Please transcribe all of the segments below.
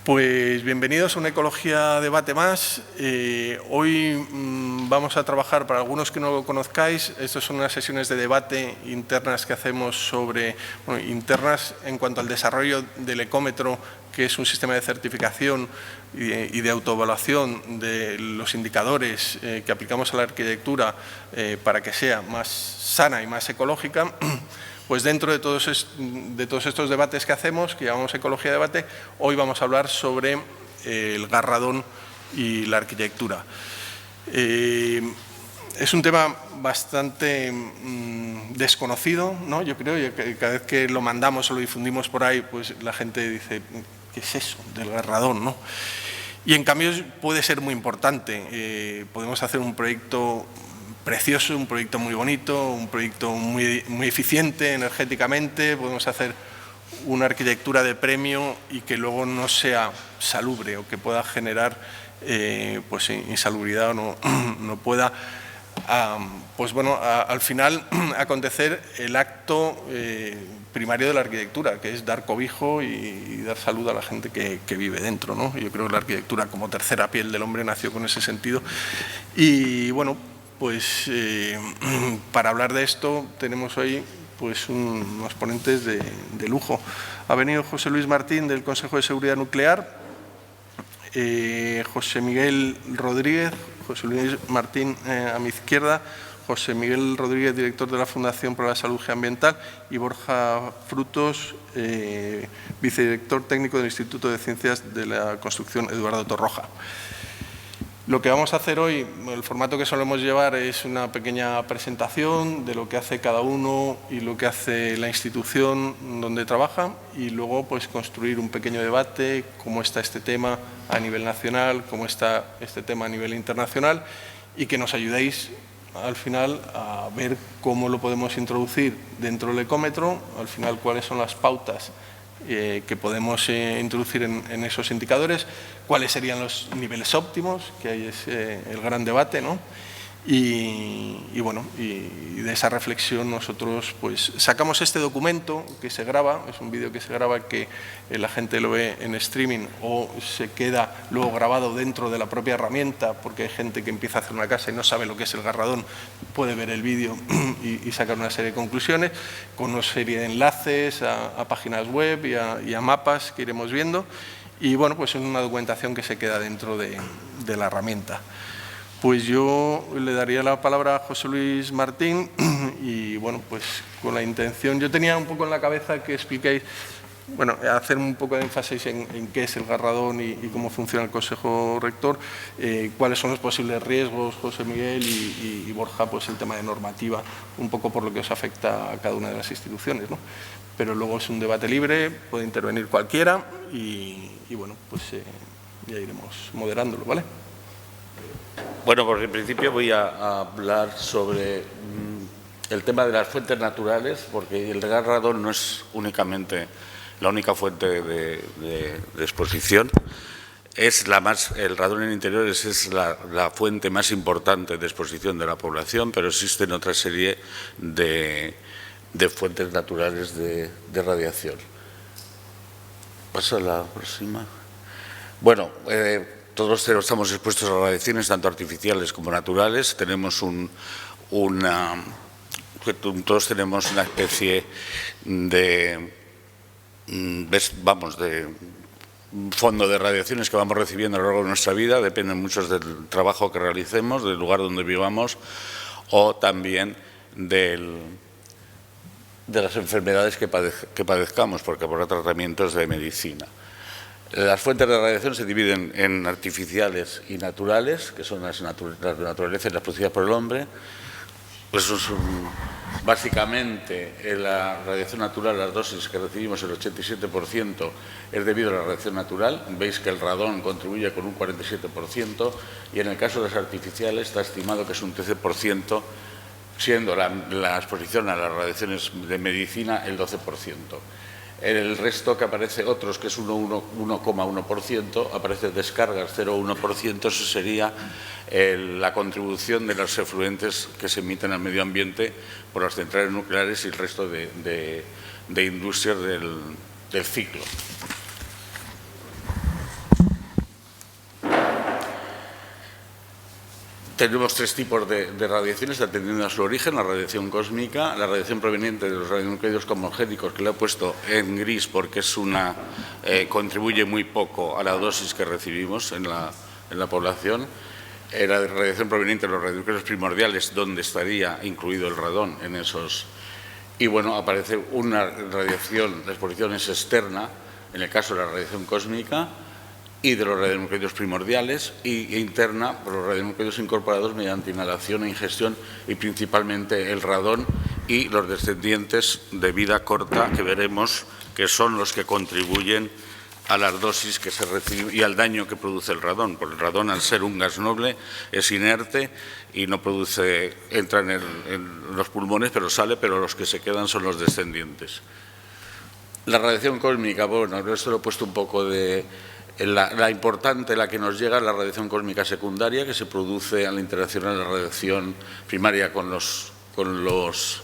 Pues bienvenidos a una Ecología Debate más. Hoy vamos a trabajar, para algunos que no lo conozcáis, estas son unas sesiones de debate internas que hacemos internas en cuanto al desarrollo del ecómetro, que es un sistema de certificación y de autoevaluación de los indicadores que aplicamos a la arquitectura para que sea más sana y más ecológica. Pues dentro de todos estos debates que hacemos, que llamamos Ecología Debate, hoy vamos a hablar sobre el garradón y la arquitectura. Es un tema bastante desconocido, ¿no? Yo creo que cada vez que lo mandamos o lo difundimos por ahí, pues la gente dice, ¿qué es eso del garradón, no? Y en cambio puede ser muy importante. Podemos hacer un proyecto precioso, un proyecto muy bonito, un proyecto muy eficiente energéticamente, podemos hacer una arquitectura de premio y que luego no sea salubre o que pueda generar pues insalubridad o no pueda al final acontecer el acto primario de la arquitectura, que es dar cobijo y dar salud a la gente que vive dentro, ¿no? Yo creo que la arquitectura, como tercera piel del hombre, nació con ese sentido. Y bueno, pues para hablar de esto tenemos hoy pues unos ponentes de lujo. Ha venido José Luis Martín, del Consejo de Seguridad Nuclear, José Miguel Rodríguez, José Luis Martín a mi izquierda, José Miguel Rodríguez, director de la Fundación para la Salud Geoambiental, y Borja Frutos, vicedirector técnico del Instituto de Ciencias de la Construcción Eduardo Torroja. Lo que vamos a hacer hoy, el formato que solemos llevar, es una pequeña presentación de lo que hace cada uno y lo que hace la institución donde trabaja, y luego pues construir un pequeño debate, cómo está este tema a nivel nacional, cómo está este tema a nivel internacional, y que nos ayudéis al final a ver cómo lo podemos introducir dentro del ecómetro, al final cuáles son las pautas que podemos introducir en esos indicadores, cuáles serían los niveles óptimos, que ahí es el gran debate, ¿no? Y de esa reflexión nosotros pues sacamos este documento que se graba, es un vídeo que se graba, que la gente lo ve en streaming o se queda luego grabado dentro de la propia herramienta, porque hay gente que empieza a hacer una casa y no sabe lo que es el garradón, puede ver el vídeo y sacar una serie de conclusiones con una serie de enlaces a páginas web y a mapas que iremos viendo, y bueno, pues es una documentación que se queda dentro de la herramienta. Pues yo le daría la palabra a José Luis Martín y bueno, pues con la intención, yo tenía un poco en la cabeza que expliquéis, bueno, hacer un poco de énfasis en qué es el garradón y cómo funciona el Consejo Rector, cuáles son los posibles riesgos, José Miguel, y Borja, pues el tema de normativa, un poco por lo que os afecta a cada una de las instituciones, ¿no? Pero luego es un debate libre, puede intervenir cualquiera y bueno, pues ya iremos moderándolo, ¿vale? Bueno, porque en principio voy a hablar sobre el tema de las fuentes naturales, porque el garradón no es únicamente la única fuente de exposición. El radón en interiores es la fuente más importante de exposición de la población, pero existen otra serie de fuentes naturales de radiación. Pasa a la próxima. Bueno, todos estamos expuestos a radiaciones, tanto artificiales como naturales. Todos tenemos una especie de fondo de radiaciones que vamos recibiendo a lo largo de nuestra vida. Dependen muchos del trabajo que realicemos, del lugar donde vivamos o también de las enfermedades que padezcamos, porque habrá tratamientos de medicina. Las fuentes de radiación se dividen en artificiales y naturales, que son las de naturaleza y las producidas por el hombre. Pues básicamente la radiación natural, las dosis que recibimos, el 87% es debido a la radiación natural. Veis que el radón contribuye con un 47% y en el caso de las artificiales está estimado que es un 13%, siendo la exposición a las radiaciones de medicina el 12%. El resto, que aparece otros, que es 1,1%, aparece descargas 0,1%, eso sería la contribución de los efluentes que se emiten al medio ambiente por las centrales nucleares y el resto de industrias del ciclo. Tenemos tres tipos de radiaciones atendiendo a su origen: la radiación cósmica, la radiación proveniente de los radionucleidos cosmogénicos, que lo he puesto en gris porque es contribuye muy poco a la dosis que recibimos en la población. La radiación proveniente de los radionucleidos primordiales, donde estaría incluido el radón en esos. Y bueno, aparece una radiación, la exposición es externa, en el caso de la radiación cósmica, y de los radionucleidos primordiales, e interna por los radionucleidos incorporados mediante inhalación e ingestión, y principalmente el radón y los descendientes de vida corta, que veremos que son los que contribuyen a las dosis que se reciben y al daño que produce el radón, porque el radón, al ser un gas noble, es inerte y no produce, entra en los pulmones, pero sale, pero los que se quedan son los descendientes. La radiación cósmica, bueno, esto lo he puesto un poco de... La importante, la que nos llega, es la radiación cósmica secundaria, que se produce al interaccionar la radiación primaria con los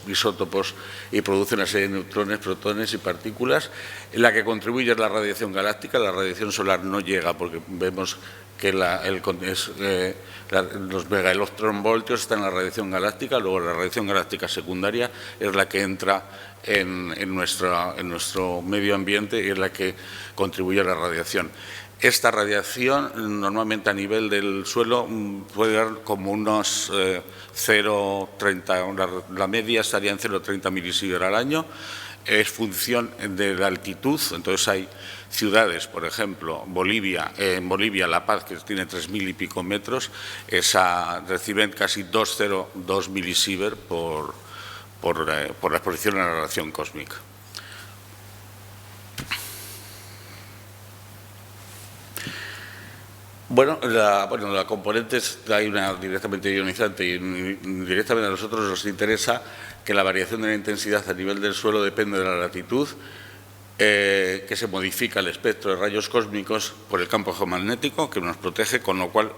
isótopos y produce una serie de neutrones, protones y partículas. La que contribuye es la radiación galáctica. La radiación solar no llega porque vemos que los megaelectronvoltios están en la radiación galáctica. Luego la radiación galáctica secundaria es la que entra en nuestro medio ambiente y es la que contribuye a la radiación. Esta radiación, normalmente a nivel del suelo, puede dar como unos 0,30, la media estaría en 0,30 milisievert al año. Es función de la altitud. Entonces hay ciudades, por ejemplo, en Bolivia, La Paz, que tiene 3.000 y pico metros, reciben casi 2,02 milisievert por la exposición a la radiación cósmica. Bueno, la componente hay una directamente ionizante y directamente a nosotros nos interesa que la variación de la intensidad a nivel del suelo depende de la latitud, que se modifica el espectro de rayos cósmicos por el campo geomagnético, que nos protege, con lo cual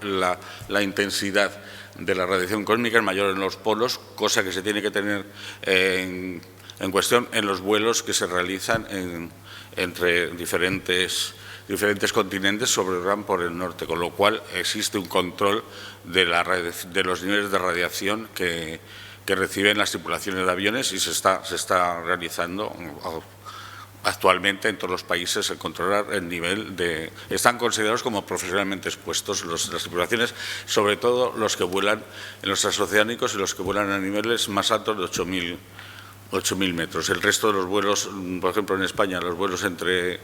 la intensidad de la radiación cósmica es mayor en los polos, cosa que se tiene que tener en cuestión en los vuelos que se realizan entre diferentes continentes sobre Irán por el norte, con lo cual existe un control de los niveles de radiación que reciben las tripulaciones de aviones, y se está realizando actualmente en todos los países el controlar el nivel de... Están considerados como profesionalmente expuestos las tripulaciones, sobre todo los que vuelan en los transoceánicos y los que vuelan a niveles más altos de 8.000 metros. El resto de los vuelos, por ejemplo en España, los vuelos entre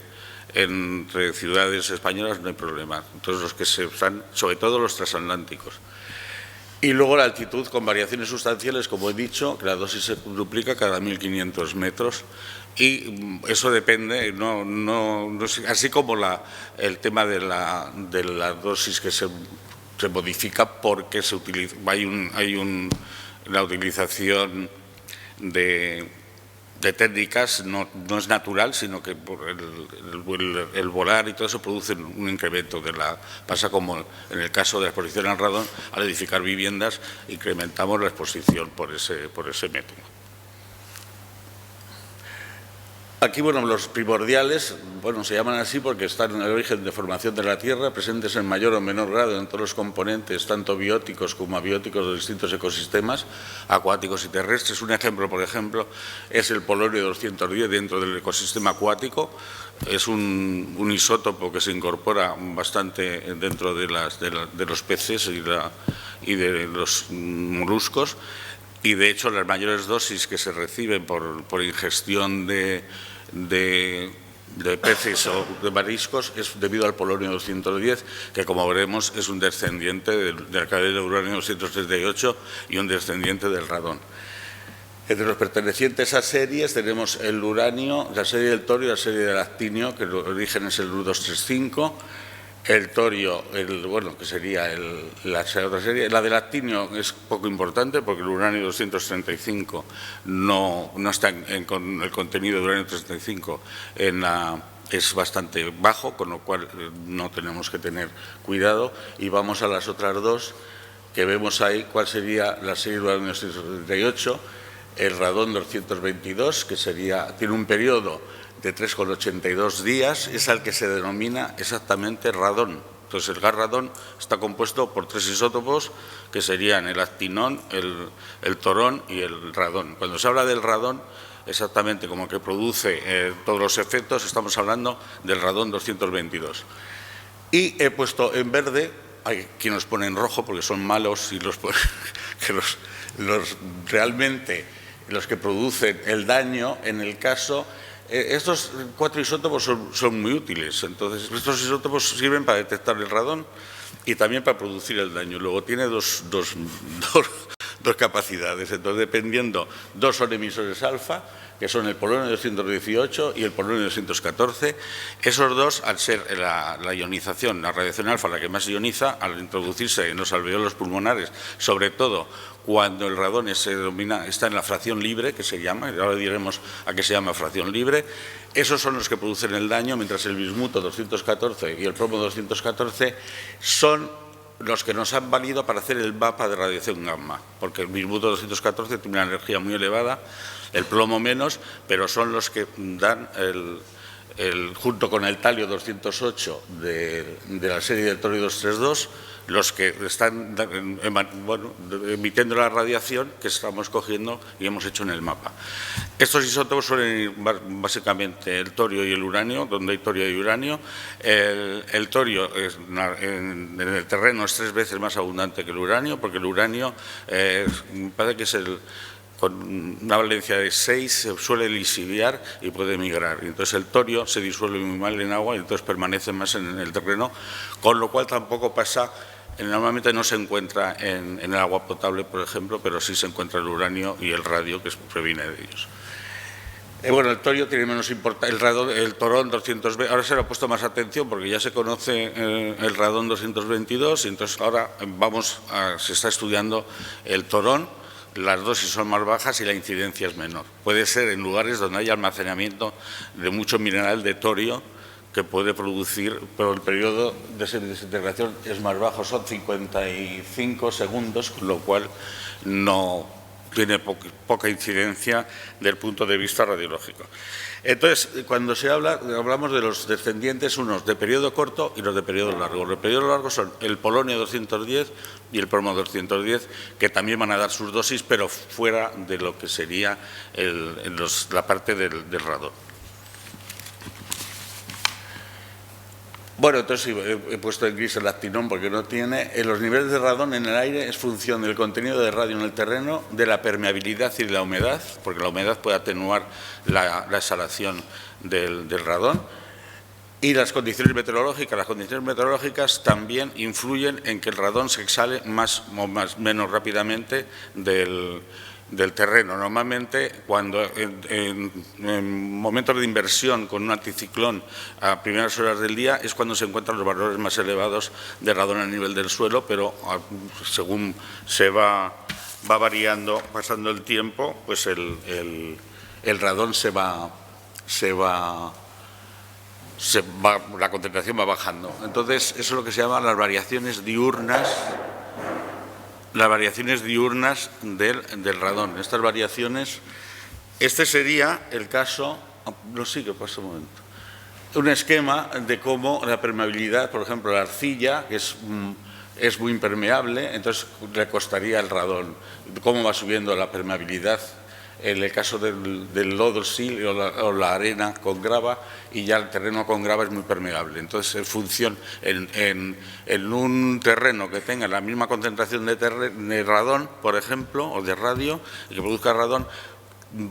ciudades españolas no hay problema. Entonces los que se usan, sobre todo los transatlánticos. Y luego la altitud con variaciones sustanciales, como he dicho, que la dosis se duplica cada 1.500 metros. Y eso depende, así como el tema de la dosis que se modifica porque hay la utilización de técnicas, no es natural, sino que por el volar y todo eso produce un incremento pasa como en el caso de la exposición al radón. Al edificar viviendas incrementamos la exposición por ese método. Aquí, los primordiales, se llaman así porque están en el origen de formación de la Tierra, presentes en mayor o menor grado en todos los componentes, tanto bióticos como abióticos de distintos ecosistemas, acuáticos y terrestres. Un ejemplo, por ejemplo, es el polonio 210 dentro del ecosistema acuático. Es un isótopo que se incorpora bastante dentro de los peces y de los moluscos. Y, de hecho, las mayores dosis que se reciben por ingestión de peces o de mariscos es debido al polonio 210, que, como veremos, es un descendiente del cadmio de uranio 238 y un descendiente del radón. Entre los pertenecientes a series tenemos el uranio, la serie del torio y la serie del actinio, que el origen es el U235. El torio, que sería la otra serie. La del actinio es poco importante porque el uranio 235 no está con el contenido de uranio 235 es bastante bajo, con lo cual no tenemos que tener cuidado. Y vamos a las otras dos que vemos ahí. ¿Cuál sería la serie de uranio 238? El radón 222, que tiene un periodo de 3,82 días, es al que se denomina exactamente radón. Entonces, el gas radón está compuesto por 3 isótopos, que serían el actinón, el torón y el radón. Cuando se habla del radón, exactamente como que produce todos los efectos, estamos hablando del radón 222. Y he puesto en verde, hay quien los pone en rojo porque son malos y realmente los que producen el daño, en el caso, estos 4 isótopos son muy útiles. Entonces, estos isótopos sirven para detectar el radón y también para producir el daño. Luego tiene dos capacidades. Entonces, dependiendo, 2 son emisores alfa, que son el polonio 218 y el polonio 214. Esos 2, al ser la ionización, la radiación alfa la que más ioniza, al introducirse en los alveolos pulmonares, sobre todo cuando el radón está en la fracción libre, que se llama, y ahora diremos a qué se llama fracción libre, esos son los que producen el daño, mientras el bismuto 214 y el plomo 214 son los que nos han valido para hacer el mapa de radiación gamma, porque el bismuto 214 tiene una energía muy elevada, el plomo menos, pero son los que dan junto con el talio 208 de la serie del torio 232, los que están emitiendo la radiación que estamos cogiendo y hemos hecho en el mapa. Estos isótopos suelen ir básicamente el torio y el uranio, donde hay torio y uranio. El torio en el terreno es 3 veces más abundante que el uranio, porque el uranio me parece que es con una valencia de 6 se suele lisiviar y puede migrar. Entonces el torio se disuelve muy mal en agua y entonces permanece más en el terreno, con lo cual tampoco pasa, normalmente no se encuentra en el agua potable, por ejemplo, pero sí se encuentra el uranio y el radio que proviene de ellos. Bueno, el torio tiene menos importancia, el torón 220, ahora se le ha puesto más atención porque ya se conoce el radón 222 y entonces ahora se está estudiando el torón. Las dosis son más bajas y la incidencia es menor. Puede ser en lugares donde hay almacenamiento de mucho mineral de torio que puede producir, pero el periodo de desintegración es más bajo, son 55 segundos, con lo cual no tiene poca incidencia del punto de vista radiológico. Entonces, cuando hablamos de los descendientes, unos de periodo corto y los de periodo largo. Los de periodo largo son el polonio 210 y el plomo 210, que también van a dar sus dosis, pero fuera de lo que sería la parte del radón. Bueno, entonces he puesto en gris el actinón porque no tiene. Los niveles de radón en el aire es función del contenido de radio en el terreno, de la permeabilidad y de la humedad, porque la humedad puede atenuar la exhalación del radón, y las condiciones meteorológicas. Las condiciones meteorológicas también influyen en que el radón se exhale menos rápidamente del terreno. Normalmente, cuando en momentos de inversión con un anticiclón a primeras horas del día es cuando se encuentran los valores más elevados de radón a nivel del suelo, pero según se va variando, pasando el tiempo, pues el radón la concentración va bajando. Entonces, eso es lo que se llama las variaciones diurnas. Las variaciones diurnas del radón. Estas variaciones, este sería el caso, no sé qué pasa un momento, un esquema de cómo la permeabilidad, por ejemplo, la arcilla, que es muy impermeable, entonces le costaría el radón, cómo va subiendo la permeabilidad en el caso del lodo sil o la arena con grava, y ya el terreno con grava es muy permeable. Entonces, en función, en un terreno que tenga la misma concentración de radón, por ejemplo, o de radio, y que produzca radón,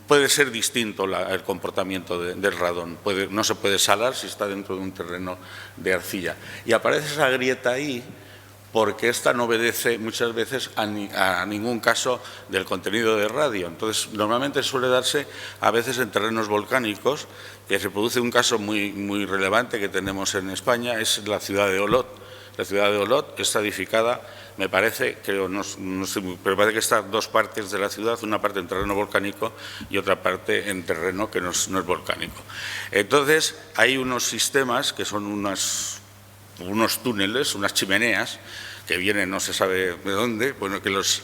puede ser distinto el comportamiento del radón. No se puede salar si está dentro de un terreno de arcilla. Y aparece esa grieta ahí, porque esta no obedece muchas veces a ningún caso del contenido de radio. Entonces, normalmente suele darse a veces en terrenos volcánicos, que se produce un caso muy relevante que tenemos en España, es la ciudad de Olot. La ciudad de Olot está edificada, me parece, pero parece que está 2 partes de la ciudad, una parte en terreno volcánico y otra parte en terreno que no es volcánico. Entonces, hay unos sistemas que son unos túneles, unas chimeneas, que vienen no se sabe de dónde, bueno, que los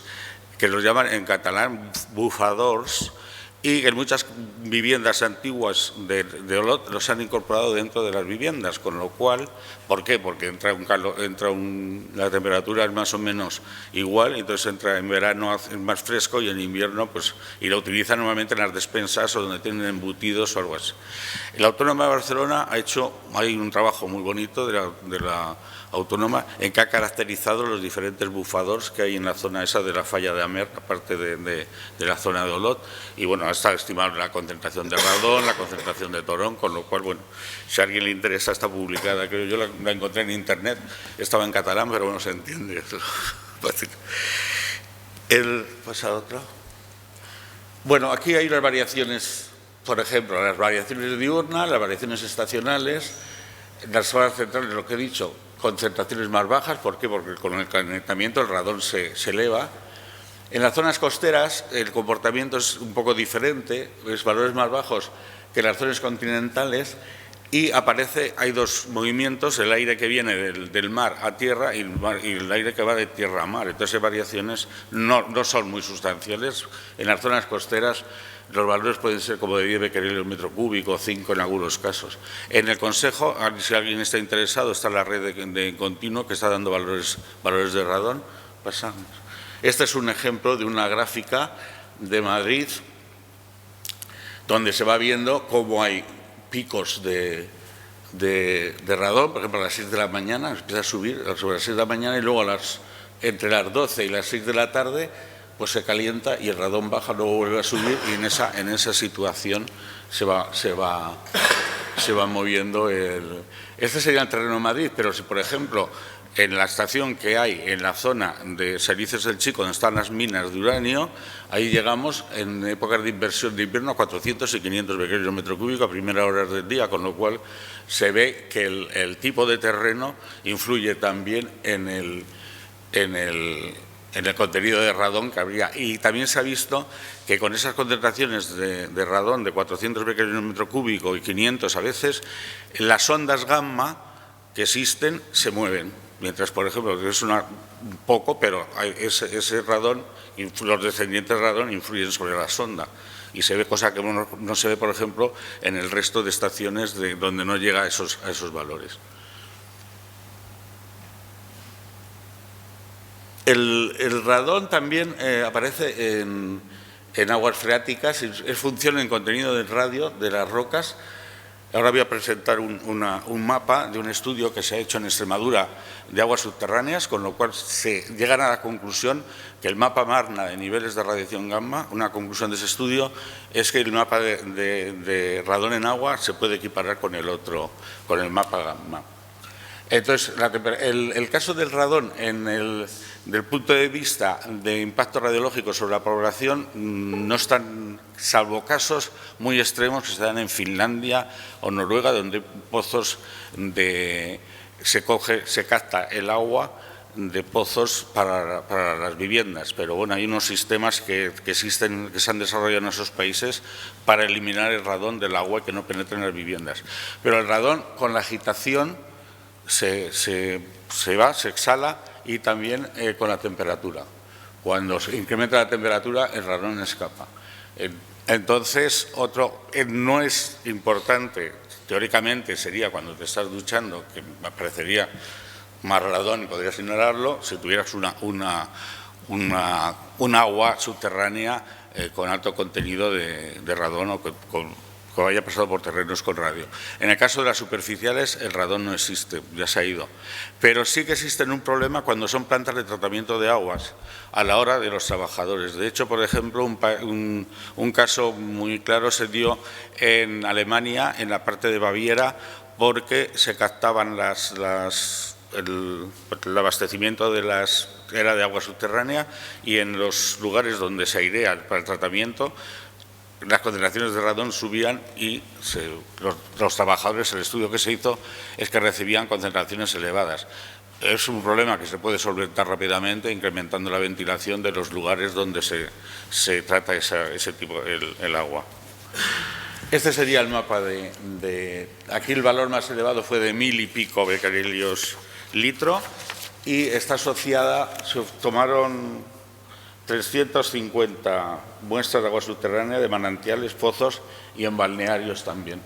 llaman en catalán bufadors, y en muchas viviendas antiguas de Olot los han incorporado dentro de las viviendas, con lo cual, ¿por qué? Porque la temperatura es más o menos igual, entonces entra en verano es más fresco y en invierno pues y lo utilizan normalmente en las despensas o donde tienen embutidos o algo así. La Autónoma de Barcelona hay un trabajo muy bonito de la Autónoma en que ha caracterizado los diferentes bufadors que hay en la zona esa de la falla de Amer, aparte de la zona de Olot, y bueno, está estimado la concentración de radón, la concentración de torón, con lo cual, bueno, si a alguien le interesa, está publicada, creo yo la encontré en internet, estaba en catalán, pero bueno, se entiende. ¿Pasa otro? Bueno, aquí hay unas variaciones, por ejemplo, las variaciones diurnas, las variaciones estacionales, las zonas centrales, lo que he dicho, concentraciones más bajas. ¿Por qué? Porque con el calentamiento el radón se eleva. En las zonas costeras el comportamiento es un poco diferente, es valores más bajos que en las zonas continentales y hay dos movimientos, el aire que viene del mar a tierra y el aire que va de tierra a mar. Entonces, variaciones no son muy sustanciales. En las zonas costeras los valores pueden ser como de 10 becquerelios metro cúbico, 5 en algunos casos. En el Consejo, si alguien está interesado, está la red de continuo que está dando valores de radón. Pasamos. Este es un ejemplo de una gráfica de Madrid donde se va viendo cómo hay picos de radón, por ejemplo a las 6 de la mañana, empieza a subir sobre las 6 de la mañana y luego entre las 12 y las 6 de la tarde pues se calienta y el radón baja, luego vuelve a subir y en esa situación se va moviendo Este sería el terreno de Madrid, pero si por ejemplo en la estación que hay en la zona de Servicios del Chico, donde están las minas de uranio, ahí llegamos en épocas de inversión de invierno a 400 y 500 becquerelios metro cúbico a primeras horas del día, con lo cual se ve que el tipo de terreno influye también en el contenido de radón que habría. Y también se ha visto que con esas concentraciones de radón de 400 becquerelios metro cúbico y 500 a veces, las ondas gamma que existen se mueven. Mientras, por ejemplo, es poco, pero ese radón, los descendientes de radón influyen sobre la sonda. Y se ve cosa que no se ve, por ejemplo, en el resto de estaciones donde no llega a esos valores. El radón también aparece en aguas freáticas, es función en contenido del radio de las rocas. Ahora voy a presentar un mapa de un estudio que se ha hecho en Extremadura de aguas subterráneas, con lo cual se llegan a la conclusión que el mapa Marna de niveles de radiación gamma, una conclusión de ese estudio es que el mapa de radón en agua se puede equiparar con el mapa gamma. Entonces, el caso del radón del punto de vista de impacto radiológico sobre la población no están, salvo casos muy extremos que se dan en Finlandia o Noruega, donde pozos se capta el agua de pozos para las viviendas, pero bueno, hay unos sistemas que existen, que se han desarrollado en esos países para eliminar el radón del agua y que no penetre en las viviendas. Pero el radón, con la agitación, se exhala y también con la temperatura. Cuando se incrementa la temperatura, el radón escapa. Entonces, no es importante, teóricamente sería cuando te estás duchando, que me parecería más radón y podrías ignorarlo, si tuvieras un agua subterránea con alto contenido de radón o que haya pasado por terrenos con radio. En el caso de las superficiales, el radón no existe, ya se ha ido. Pero sí que existe un problema cuando son plantas de tratamiento de aguas a la hora de los trabajadores. De hecho, por ejemplo, un caso muy claro se dio en Alemania, en la parte de Baviera, porque se captaban el abastecimiento era de agua subterránea y en los lugares donde se airea para el tratamiento, las concentraciones de radón subían y los trabajadores, el estudio que se hizo es que recibían concentraciones elevadas. Es un problema que se puede solventar rápidamente incrementando la ventilación de los lugares donde se trata ese tipo, el agua. Este sería el mapa aquí el valor más elevado fue de 1000 y pico becquerelios litro y está asociada, se tomaron 350 muestras de agua subterránea de manantiales, pozos y en balnearios también.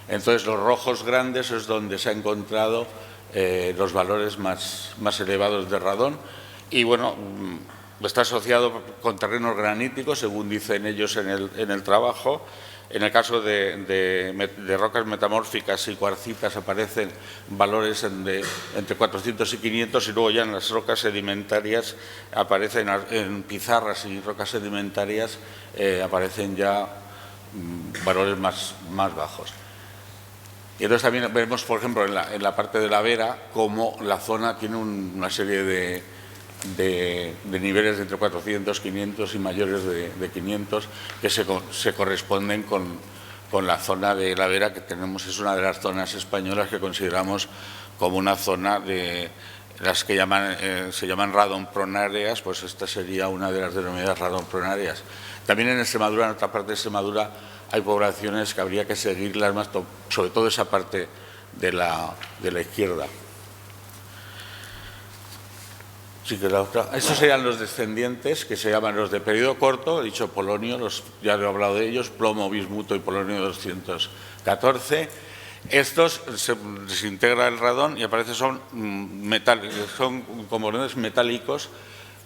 Entonces, los rojos grandes es donde se han encontrado los valores más elevados de radón y, bueno, está asociado con terrenos graníticos, según dicen ellos en el trabajo. En el caso de rocas metamórficas y cuarcitas aparecen valores entre 400 y 500 y luego ya en las rocas sedimentarias aparecen, en pizarras y rocas sedimentarias aparecen ya valores más bajos. Y entonces también vemos, por ejemplo, en la parte de la Vera, cómo la zona tiene una serie de niveles de entre 400, 500 y mayores de 500 que se corresponden con la zona de la Vera que tenemos. Es una de las zonas españolas que consideramos como una zona de las que se llaman radon-pronarias, pues esta sería una de las denominadas radon-pronarias. También en Extremadura, en otra parte de Extremadura, hay poblaciones que habría que seguirlas más, sobre todo esa parte de la izquierda. Sí, que la otra. Estos serían los descendientes, que se llaman los de periodo corto, he dicho polonio, ya he hablado de ellos, plomo, bismuto y polonio 214. Estos se desintegra el radón y aparece son componentes metálicos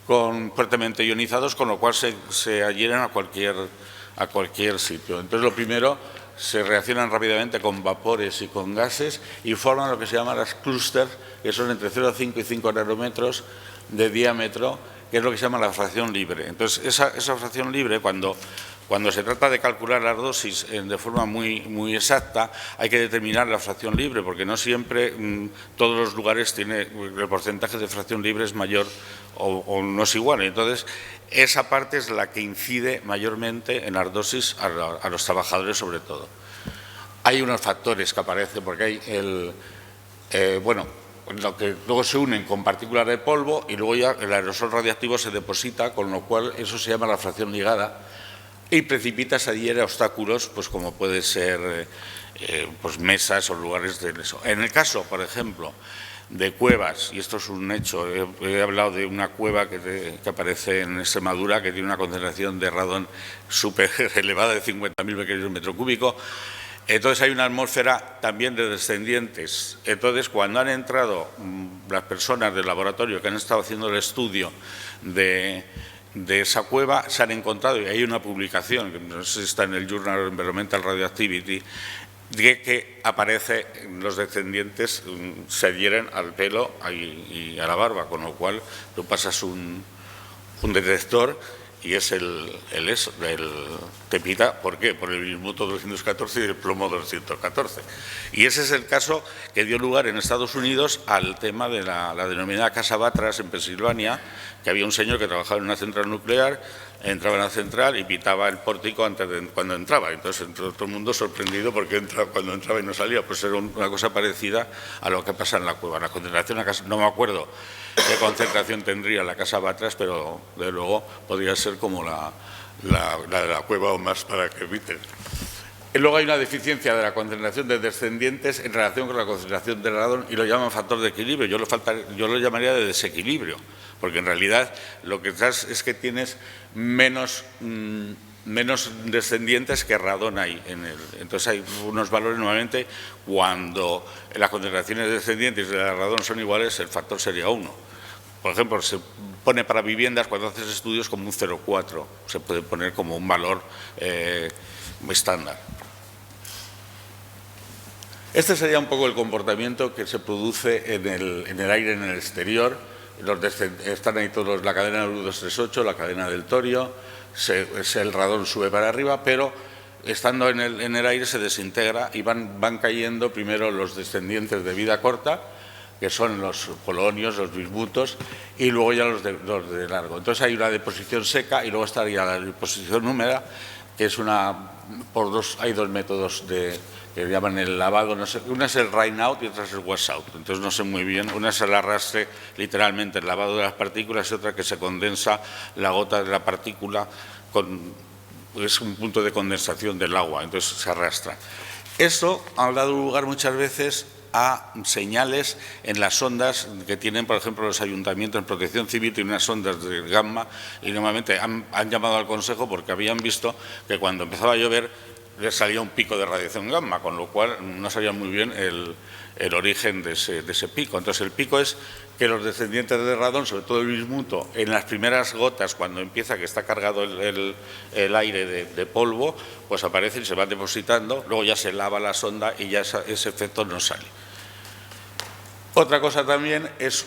fuertemente ionizados, con lo cual se adhieren a cualquier sitio. Entonces, lo primero, se reaccionan rápidamente con vapores y con gases y forman lo que se llaman las clústeres, que son entre 0,5 y 5 nanómetros de diámetro, que es lo que se llama la fracción libre. Entonces, esa fracción libre, cuando se trata de calcular las dosis de forma muy exacta, hay que determinar la fracción libre, porque no siempre todos los lugares el porcentaje de fracción libre es mayor o no es igual. Entonces, esa parte es la que incide mayormente en las dosis a los trabajadores, sobre todo. Hay unos factores que aparecen, porque hay lo que luego se unen con partículas de polvo y luego ya el aerosol radiactivo se deposita, con lo cual eso se llama la fracción ligada y precipita, se adhiere a obstáculos, pues como puede ser pues mesas o lugares de eso. En el caso, por ejemplo, de cuevas, y esto es un hecho, he hablado de una cueva que aparece en Extremadura que tiene una concentración de radón súper elevada de 50.000 becquerels metro cúbico. Entonces hay una atmósfera también de descendientes. Entonces, cuando han entrado las personas del laboratorio que han estado haciendo el estudio de esa cueva, se han encontrado, y hay una publicación, que no sé si está en el Journal of Environmental Radioactivity, de que aparece los descendientes se adhieren al pelo y a la barba, con lo cual tú pasas un detector y es el tepita. ¿Por qué? Por el bismuto 214 y el plomo 214. Y ese es el caso que dio lugar en Estados Unidos al tema de la denominada Casa Battras en Pensilvania, que había un señor que trabajaba en una central nuclear, entraba en la central y pitaba el pórtico cuando entraba. Entonces, todo el mundo sorprendido porque cuando entraba y no salía. Pues era una cosa parecida a lo que pasa en la cueva. La concentración, no me acuerdo qué concentración tendría la Casa Battras, pero de luego podría ser como la de la cueva o más, para que eviten. Y luego hay una deficiencia de la concentración de descendientes en relación con la concentración de radón y lo llaman factor de equilibrio. Yo lo llamaría de desequilibrio, porque en realidad lo que es que tienes menos descendientes que radón hay entonces hay unos valores, normalmente cuando las concentraciones de descendientes de radón son iguales, el factor sería 1. Por ejemplo, se pone para viviendas, cuando haces estudios, como un 0,4, se puede poner como un valor estándar. Este sería un poco el comportamiento que se produce en el aire, en el exterior. Están ahí todos, la cadena del U238, la cadena del torio, el radón sube para arriba, pero estando en el aire se desintegra y van cayendo primero los descendientes de vida corta, que son los polonios, los bismutos, y luego ya los de largo. Entonces hay una deposición seca y luego estaría la deposición húmeda, que es hay dos métodos que llaman el lavado, no sé, una es el rain out y otra es el wash out. Entonces no sé muy bien, una es el arrastre, literalmente el lavado de las partículas, y otra que se condensa la gota de la partícula, es un punto de condensación del agua, entonces se arrastra. Esto ha dado lugar muchas veces a señales en las sondas que tienen, por ejemplo, los ayuntamientos en Protección Civil, tienen unas sondas de gamma y normalmente han llamado al Consejo porque habían visto que cuando empezaba a llover les salía un pico de radiación gamma, con lo cual no sabían muy bien el origen de ese pico. Entonces, el pico es que los descendientes de radón, sobre todo el bismuto, en las primeras gotas, cuando empieza que está cargado el aire de polvo, pues aparecen y se van depositando, luego ya se lava la sonda y ya ese efecto no sale. Otra cosa también es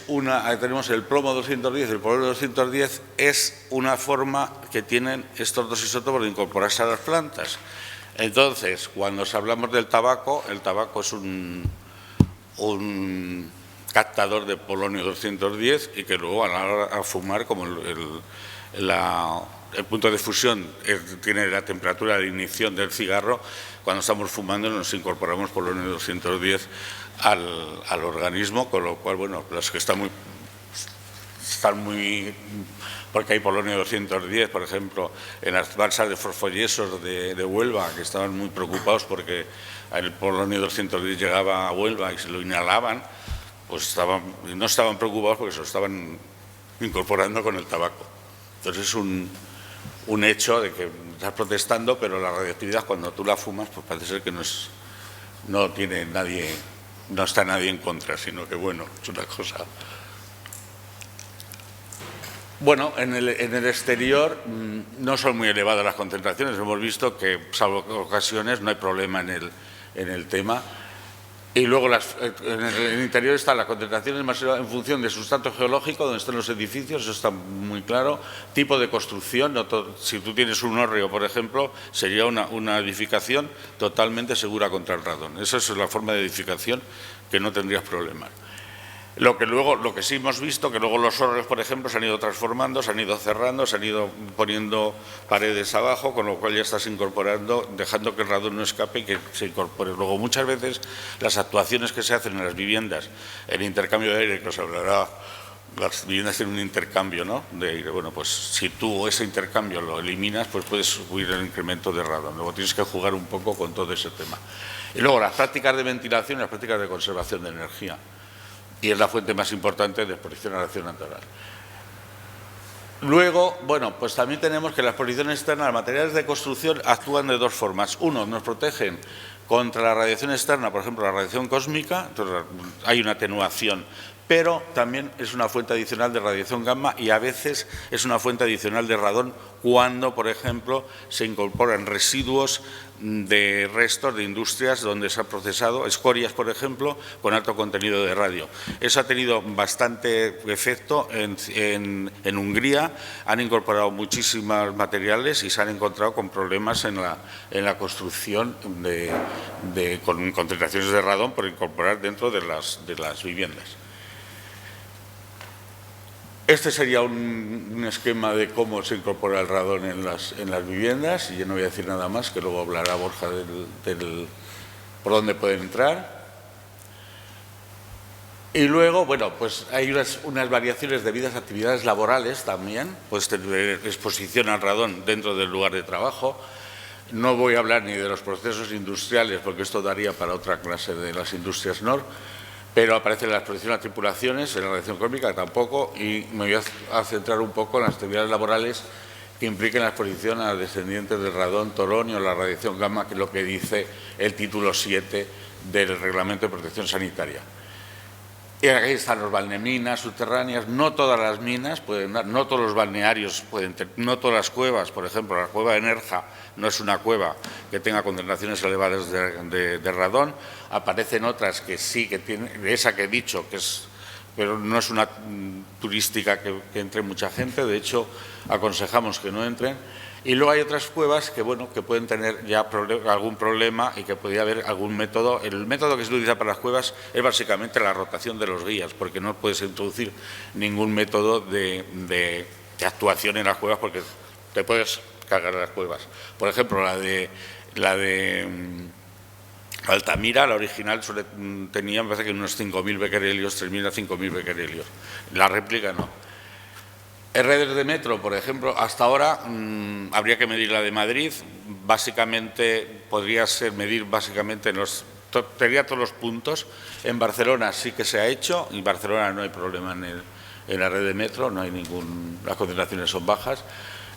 tenemos el plomo 210, el polonio 210 es una forma que tienen estos dos isótopos de incorporarse a las plantas. Entonces, cuando hablamos del tabaco, el tabaco es un captador de polonio 210 y que luego a la hora de fumar, como el punto de fusión tiene la temperatura de ignición del cigarro, cuando estamos fumando nos incorporamos polonio 210 al organismo, con lo cual, bueno, los que están muy porque hay polonio 210, por ejemplo, en las balsas de fosfoyesos de Huelva, que estaban muy preocupados porque el polonio 210 llegaba a Huelva y se lo inhalaban, pues no estaban preocupados porque se lo estaban incorporando con el tabaco. Entonces es un hecho de que estás protestando, pero la radioactividad cuando tú la fumas, pues parece ser que no está nadie en contra, sino que bueno, es una cosa. Bueno, en el exterior no son muy elevadas las concentraciones. Hemos visto que, salvo ocasiones, no hay problema en el tema. Y luego en el interior están las concentraciones más elevadas en función de sustrato geológico, donde están los edificios, eso está muy claro. Tipo de construcción, si tú tienes un hórreo, por ejemplo, sería una edificación totalmente segura contra el radón. Esa es la forma de edificación que no tendrías problemas. Lo que sí hemos visto, que luego los hórreos, por ejemplo, se han ido transformando, se han ido cerrando, se han ido poniendo paredes abajo, con lo cual ya estás incorporando, dejando que el radón no escape y que se incorpore. Luego, muchas veces, las actuaciones que se hacen en las viviendas, el intercambio de aire, que os hablará, las viviendas tienen un intercambio, ¿no?, de aire. Bueno, pues si tú ese intercambio lo eliminas, pues puedes subir el incremento de radón. Luego tienes que jugar un poco con todo ese tema. Y luego las prácticas de ventilación y las prácticas de conservación de energía. Y es la fuente más importante de exposición a la radiación natural. Luego, bueno, pues también tenemos que la exposición externa, los materiales de construcción actúan de dos formas. Uno, nos protegen contra la radiación externa, por ejemplo, la radiación cósmica, entonces hay una atenuación, pero también es una fuente adicional de radiación gamma y a veces es una fuente adicional de radón cuando, por ejemplo, se incorporan residuos de restos de industrias donde se ha procesado, escorias, por ejemplo, con alto contenido de radio. Eso ha tenido bastante efecto en Hungría, han incorporado muchísimos materiales y se han encontrado con problemas en la construcción con concentraciones de radón por incorporar dentro de las viviendas. Este sería un esquema de cómo se incorpora el radón en las viviendas, y yo no voy a decir nada más, que luego hablará Borja por dónde pueden entrar. Y luego, bueno, pues hay unas variaciones debidas a actividades laborales también, pues tener exposición al radón dentro del lugar de trabajo. No voy a hablar ni de los procesos industriales, porque esto daría para otra clase de las industrias NOR, pero aparece la exposición a tripulaciones, en la radiación cósmica tampoco, y me voy a centrar un poco en las actividades laborales que impliquen la exposición a descendientes del radón, toronio, la radiación gamma, que es lo que dice el título 7 del Reglamento de Protección Sanitaria. Y aquí están los balneminas subterráneas. No todas las minas pueden dar, no todos los balnearios pueden tener, no todas las cuevas. Por ejemplo, la cueva de Nerja no es una cueva que tenga concentraciones elevadas de radón. Aparecen otras que sí, que tienen, esa que he dicho, pero no es una turística que entre mucha gente. De hecho, aconsejamos que no entren. Y luego hay otras cuevas que, bueno, que pueden tener ya algún problema y que podría haber algún método. El método que se utiliza para las cuevas es básicamente la rotación de los guías, porque no puedes introducir ningún método de actuación en las cuevas porque te puedes cagar las cuevas. Por ejemplo, la de Altamira, la original, tenía, me parece que unos 5.000 becquerelios, 3.000 a 5.000 becquerelios. La réplica no. Redes de metro, por ejemplo, hasta ahora habría que medir la de Madrid. Básicamente, podría ser medir básicamente en los tenía todos los puntos. En Barcelona sí que se ha hecho, en Barcelona no hay problema en la red de metro, no hay las concentraciones son bajas.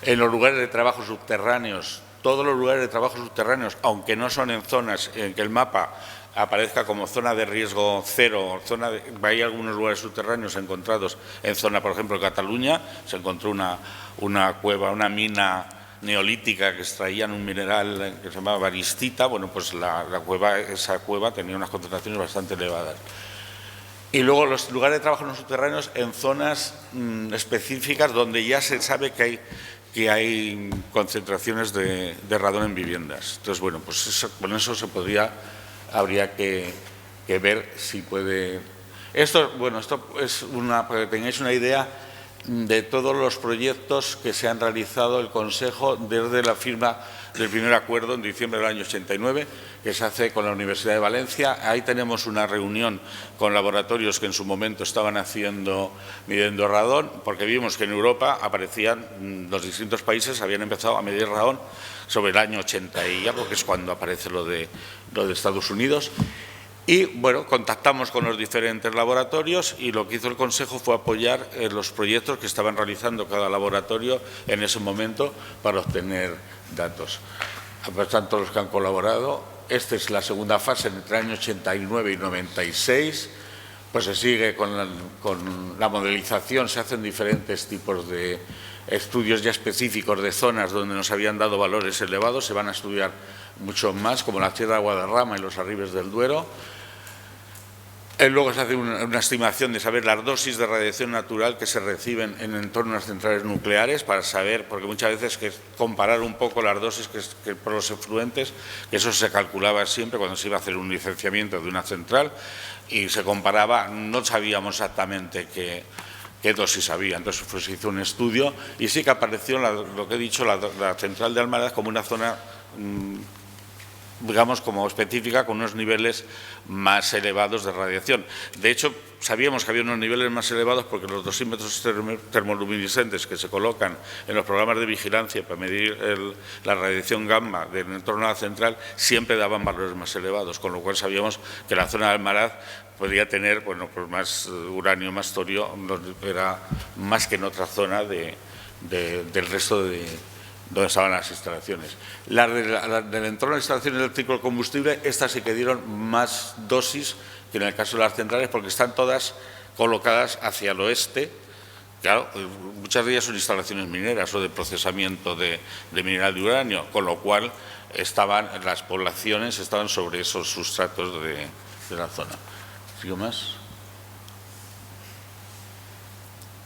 En los lugares de trabajo subterráneos, todos los lugares de trabajo subterráneos, aunque no son en zonas en que el mapa aparezca como zona de riesgo cero, hay algunos lugares subterráneos encontrados en zona, por ejemplo, Cataluña, se encontró una cueva, una mina neolítica que extraían un mineral que se llamaba varistita. Bueno, pues esa cueva tenía unas concentraciones bastante elevadas. Y luego los lugares de trabajo no subterráneos en zonas específicas donde ya se sabe que hay concentraciones de radón en viviendas. Entonces, bueno, pues con eso habría que ver si puede. Esto es para que tengáis una idea de todos los proyectos que se han realizado el Consejo desde la firma del primer acuerdo en diciembre del año 89, que se hace con la Universidad de Valencia. Ahí tenemos una reunión con laboratorios que en su momento estaban midiendo radón, porque vimos que en Europa los distintos países habían empezado a medir radón sobre el año 80 y algo, que es cuando aparece lo de Estados Unidos. Y, bueno, contactamos con los diferentes laboratorios y lo que hizo el Consejo fue apoyar los proyectos que estaban realizando cada laboratorio en ese momento para obtener datos. Por tanto, los que han colaborado, esta es la segunda fase entre el año 89 y 96, pues se sigue con la modelización, se hacen diferentes tipos de estudios ya específicos de zonas donde nos habían dado valores elevados, se van a estudiar mucho más, como la Sierra de Guadarrama y los arribes del Duero. Luego se hace una estimación de saber las dosis de radiación natural que se reciben en entorno a las centrales nucleares, para saber, porque muchas veces que comparar un poco las dosis que por los efluentes, que eso se calculaba siempre cuando se iba a hacer un licenciamiento de una central, y se comparaba, no sabíamos exactamente qué dosis había. Entonces se hizo un estudio y sí que apareció lo que he dicho, la central de Almaraz como una zona digamos, como específica, con unos niveles más elevados de radiación. De hecho, sabíamos que había unos niveles más elevados porque los dosímetros termoluminiscentes que se colocan en los programas de vigilancia para medir la radiación gamma del entorno a la central siempre daban valores más elevados, con lo cual sabíamos que la zona de Almaraz podría tener, bueno, pues más uranio, más torio, era más que en otra zona del resto de donde estaban las instalaciones. Las del entorno de instalaciones del ciclo de combustible, estas sí que dieron más dosis que en el caso de las centrales, porque están todas colocadas hacia el oeste. Claro, muchas de ellas son instalaciones mineras o de procesamiento de mineral de uranio, con lo cual las poblaciones estaban sobre esos sustratos de la zona. ¿Sigo más?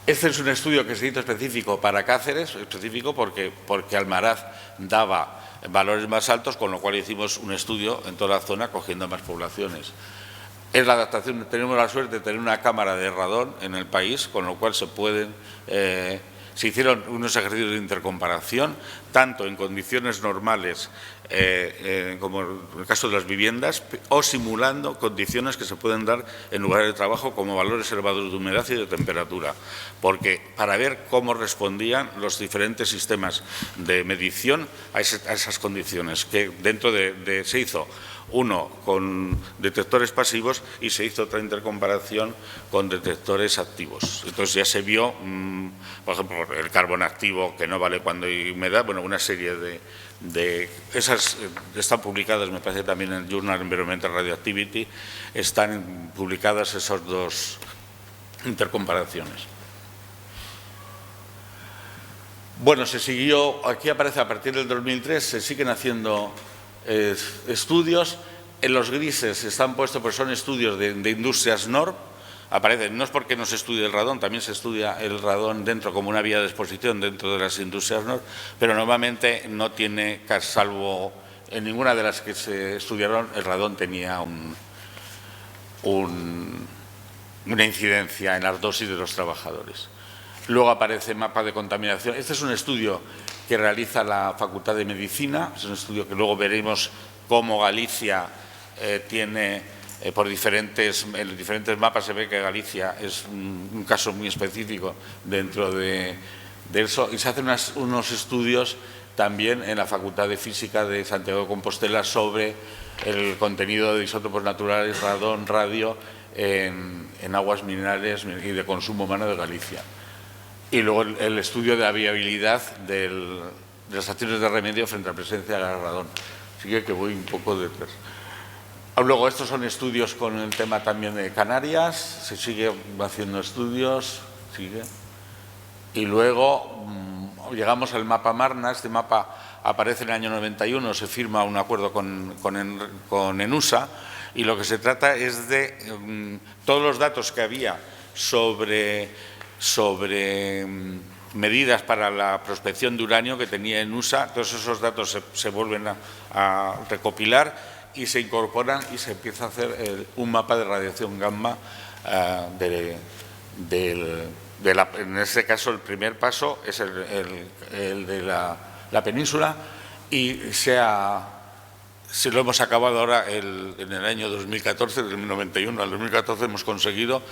Este es un estudio que se hizo específico para Cáceres, específico porque Almaraz daba valores más altos, con lo cual hicimos un estudio en toda la zona cogiendo más poblaciones. Es la adaptación, tenemos la suerte de tener una cámara de radón en el país, con lo cual se hicieron unos ejercicios de intercomparación, tanto en condiciones normales como en el caso de las viviendas, o simulando condiciones que se pueden dar en lugares de trabajo, como valores elevados de humedad y de temperatura, porque para ver cómo respondían los diferentes sistemas de medición a esas condiciones, que dentro se hizo uno con detectores pasivos y se hizo otra intercomparación con detectores activos. Entonces ya se vio, por ejemplo, el carbón activo, que no vale cuando hay humedad, bueno, una serie esas están publicadas, me parece, también en el Journal Environmental Radioactivity, están publicadas esas dos intercomparaciones. Bueno, se siguió, aquí aparece a partir del 2003, se siguen haciendo estudios. En los grises están puestos, pues son estudios de Industrias Nord. Aparecen, no es porque no se estudie el radón, también se estudia el radón dentro como una vía de exposición dentro de las Industrias Nord, pero normalmente no tiene, salvo en ninguna de las que se estudiaron, el radón tenía una incidencia en las dosis de los trabajadores. Luego aparece mapa de contaminación. Este es un estudio que realiza la Facultad de Medicina, es un estudio que luego veremos cómo Galicia tiene, en los diferentes mapas se ve que Galicia es un caso muy específico dentro de eso, y se hacen unos estudios también en la Facultad de Física de Santiago de Compostela sobre el contenido de isótopos naturales, radón, radio, en aguas minerales y de consumo humano de Galicia. Y luego el estudio de la viabilidad de las acciones de remedio frente a la presencia de radón. Así que voy un poco detrás. Luego, estos son estudios con el tema también de Canarias, se sigue haciendo estudios, sigue. Y luego llegamos al mapa Marna. Este mapa aparece en el año 91, se firma un acuerdo con ENUSA, y lo que se trata es de todos los datos que había sobre medidas para la prospección de uranio que tenía ENUSA, todos esos datos se vuelven a recopilar y se incorporan y se empieza a hacer un mapa de radiación gamma en este caso el primer paso es el de la península, y se lo hemos acabado ahora en el año 2014, del 91 al 2014 hemos conseguido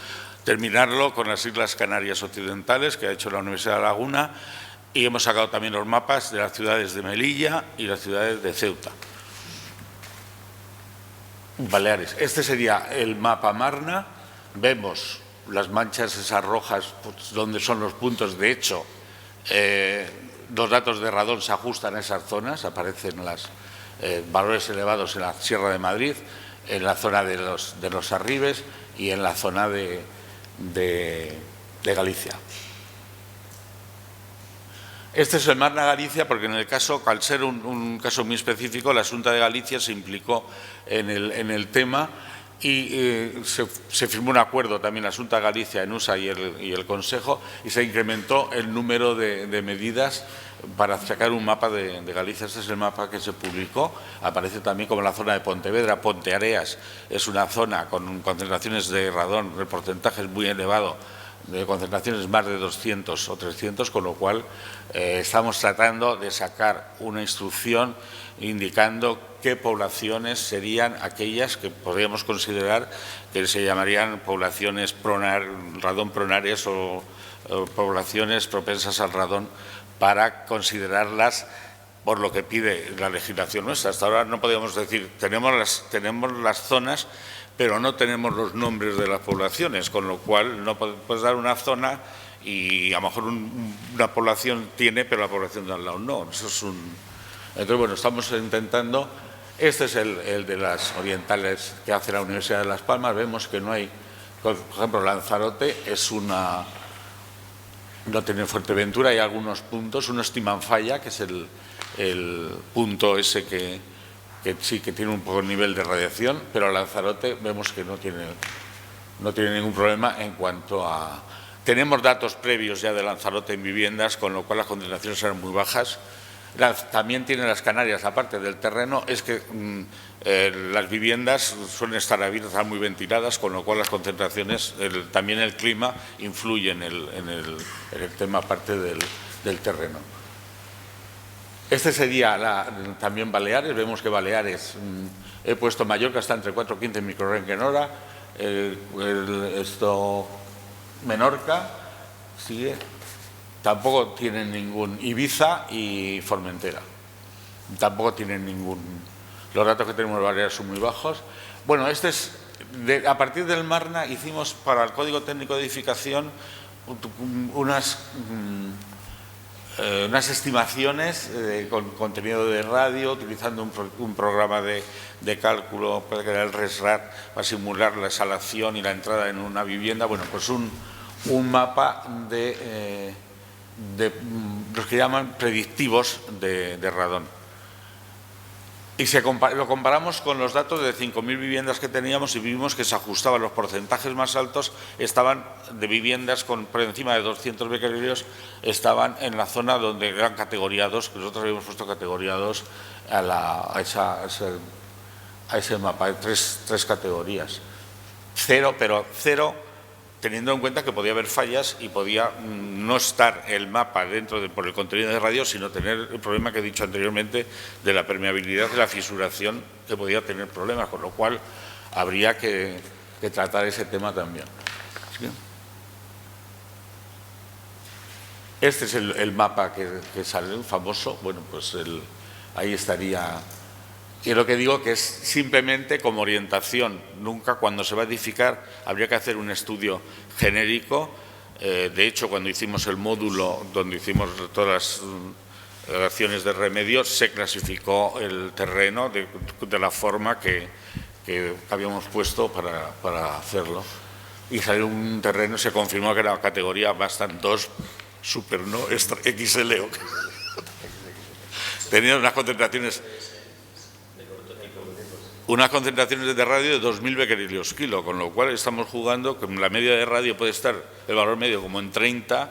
terminarlo con las Islas Canarias Occidentales, que ha hecho la Universidad de La Laguna, y hemos sacado también los mapas de las ciudades de Melilla y las ciudades de Ceuta. Baleares. Este sería el mapa Marna. Vemos las manchas esas rojas, pues, donde son los puntos. De hecho, los datos de radón se ajustan a esas zonas, aparecen los valores elevados en la Sierra de Madrid, en la zona de los Arribes y en la zona de Galicia. Este es el Marna Galicia, porque en el caso, al ser un caso muy específico, la Xunta de Galicia se implicó en el tema y se firmó un acuerdo también la Xunta de Galicia, ENUSA y el Consejo, y se incrementó el número de medidas para sacar un mapa de Galicia. Este es el mapa que se publicó. Aparece también como la zona de Pontevedra. Ponteareas es una zona con concentraciones de radón, el porcentaje es muy elevado, de concentraciones más de 200 o 300, con lo cual estamos tratando de sacar una instrucción indicando qué poblaciones serían aquellas que podríamos considerar que se llamarían poblaciones radón pronarias o poblaciones propensas al radón, para considerarlas por lo que pide la legislación nuestra. Hasta ahora no podíamos decir, tenemos las zonas, pero no tenemos los nombres de las poblaciones, con lo cual no puedes dar una zona y a lo mejor una población tiene, pero la población de al lado no. Eso es Entonces, bueno, estamos intentando. Este es el de las orientales que hace la Universidad de Las Palmas. Vemos que no hay, por ejemplo, Lanzarote no tiene Fuerteventura, hay algunos puntos. Uno es Timanfaya, que es el punto ese que sí que tiene un poco de nivel de radiación, pero Lanzarote vemos que no tiene ningún problema en cuanto a... Tenemos datos previos ya de Lanzarote en viviendas, con lo cual las concentraciones eran muy bajas. También tiene las Canarias, aparte del terreno, es que las viviendas suelen estar abiertas, muy ventiladas, con lo cual las concentraciones, también el clima, influye en el tema aparte del terreno. Este sería también Baleares. Vemos que Baleares, he puesto Mallorca, está entre 4 y 15 microrentgen hora, Menorca sigue. Tampoco tienen ningún. Ibiza y Formentera. Tampoco tienen ningún. Los datos que tenemos en Baleares son muy bajos. Bueno, a partir del Marna hicimos para el Código Técnico de Edificación unas estimaciones con contenido de radio, utilizando un programa de cálculo para crear el RESRAT para simular la exhalación y la entrada en una vivienda. Bueno, pues un mapa de los que llaman predictivos de radón. Y lo comparamos con los datos de 5.000 viviendas que teníamos y vimos que se ajustaban. Los porcentajes más altos estaban de viviendas por encima de 200 becquerelios, estaban en la zona donde eran categoría 2, que nosotros habíamos puesto categoría 2 a ese mapa, de tres categorías. Pero cero, teniendo en cuenta que podía haber fallas y podía no estar el mapa por el contenido de radio, sino tener el problema que he dicho anteriormente de la permeabilidad, de la fisuración, que podía tener problemas, con lo cual habría que tratar ese tema también. ¿Sí? Este es el mapa que sale, famoso. Bueno, pues ahí estaría Y lo que digo que es simplemente como orientación. Nunca, cuando se va a edificar, habría que hacer un estudio genérico. De hecho, cuando hicimos el módulo donde hicimos todas las acciones de remedio, se clasificó el terreno de la forma que habíamos puesto para hacerlo. Y salió un terreno, se confirmó que era categoría Bastan 2 Super, ¿no? Extra XL. Tenía unas concentraciones de radio de 2.000 becquerelios kilo, con lo cual estamos jugando, que la media de radio puede estar, el valor medio como en 30,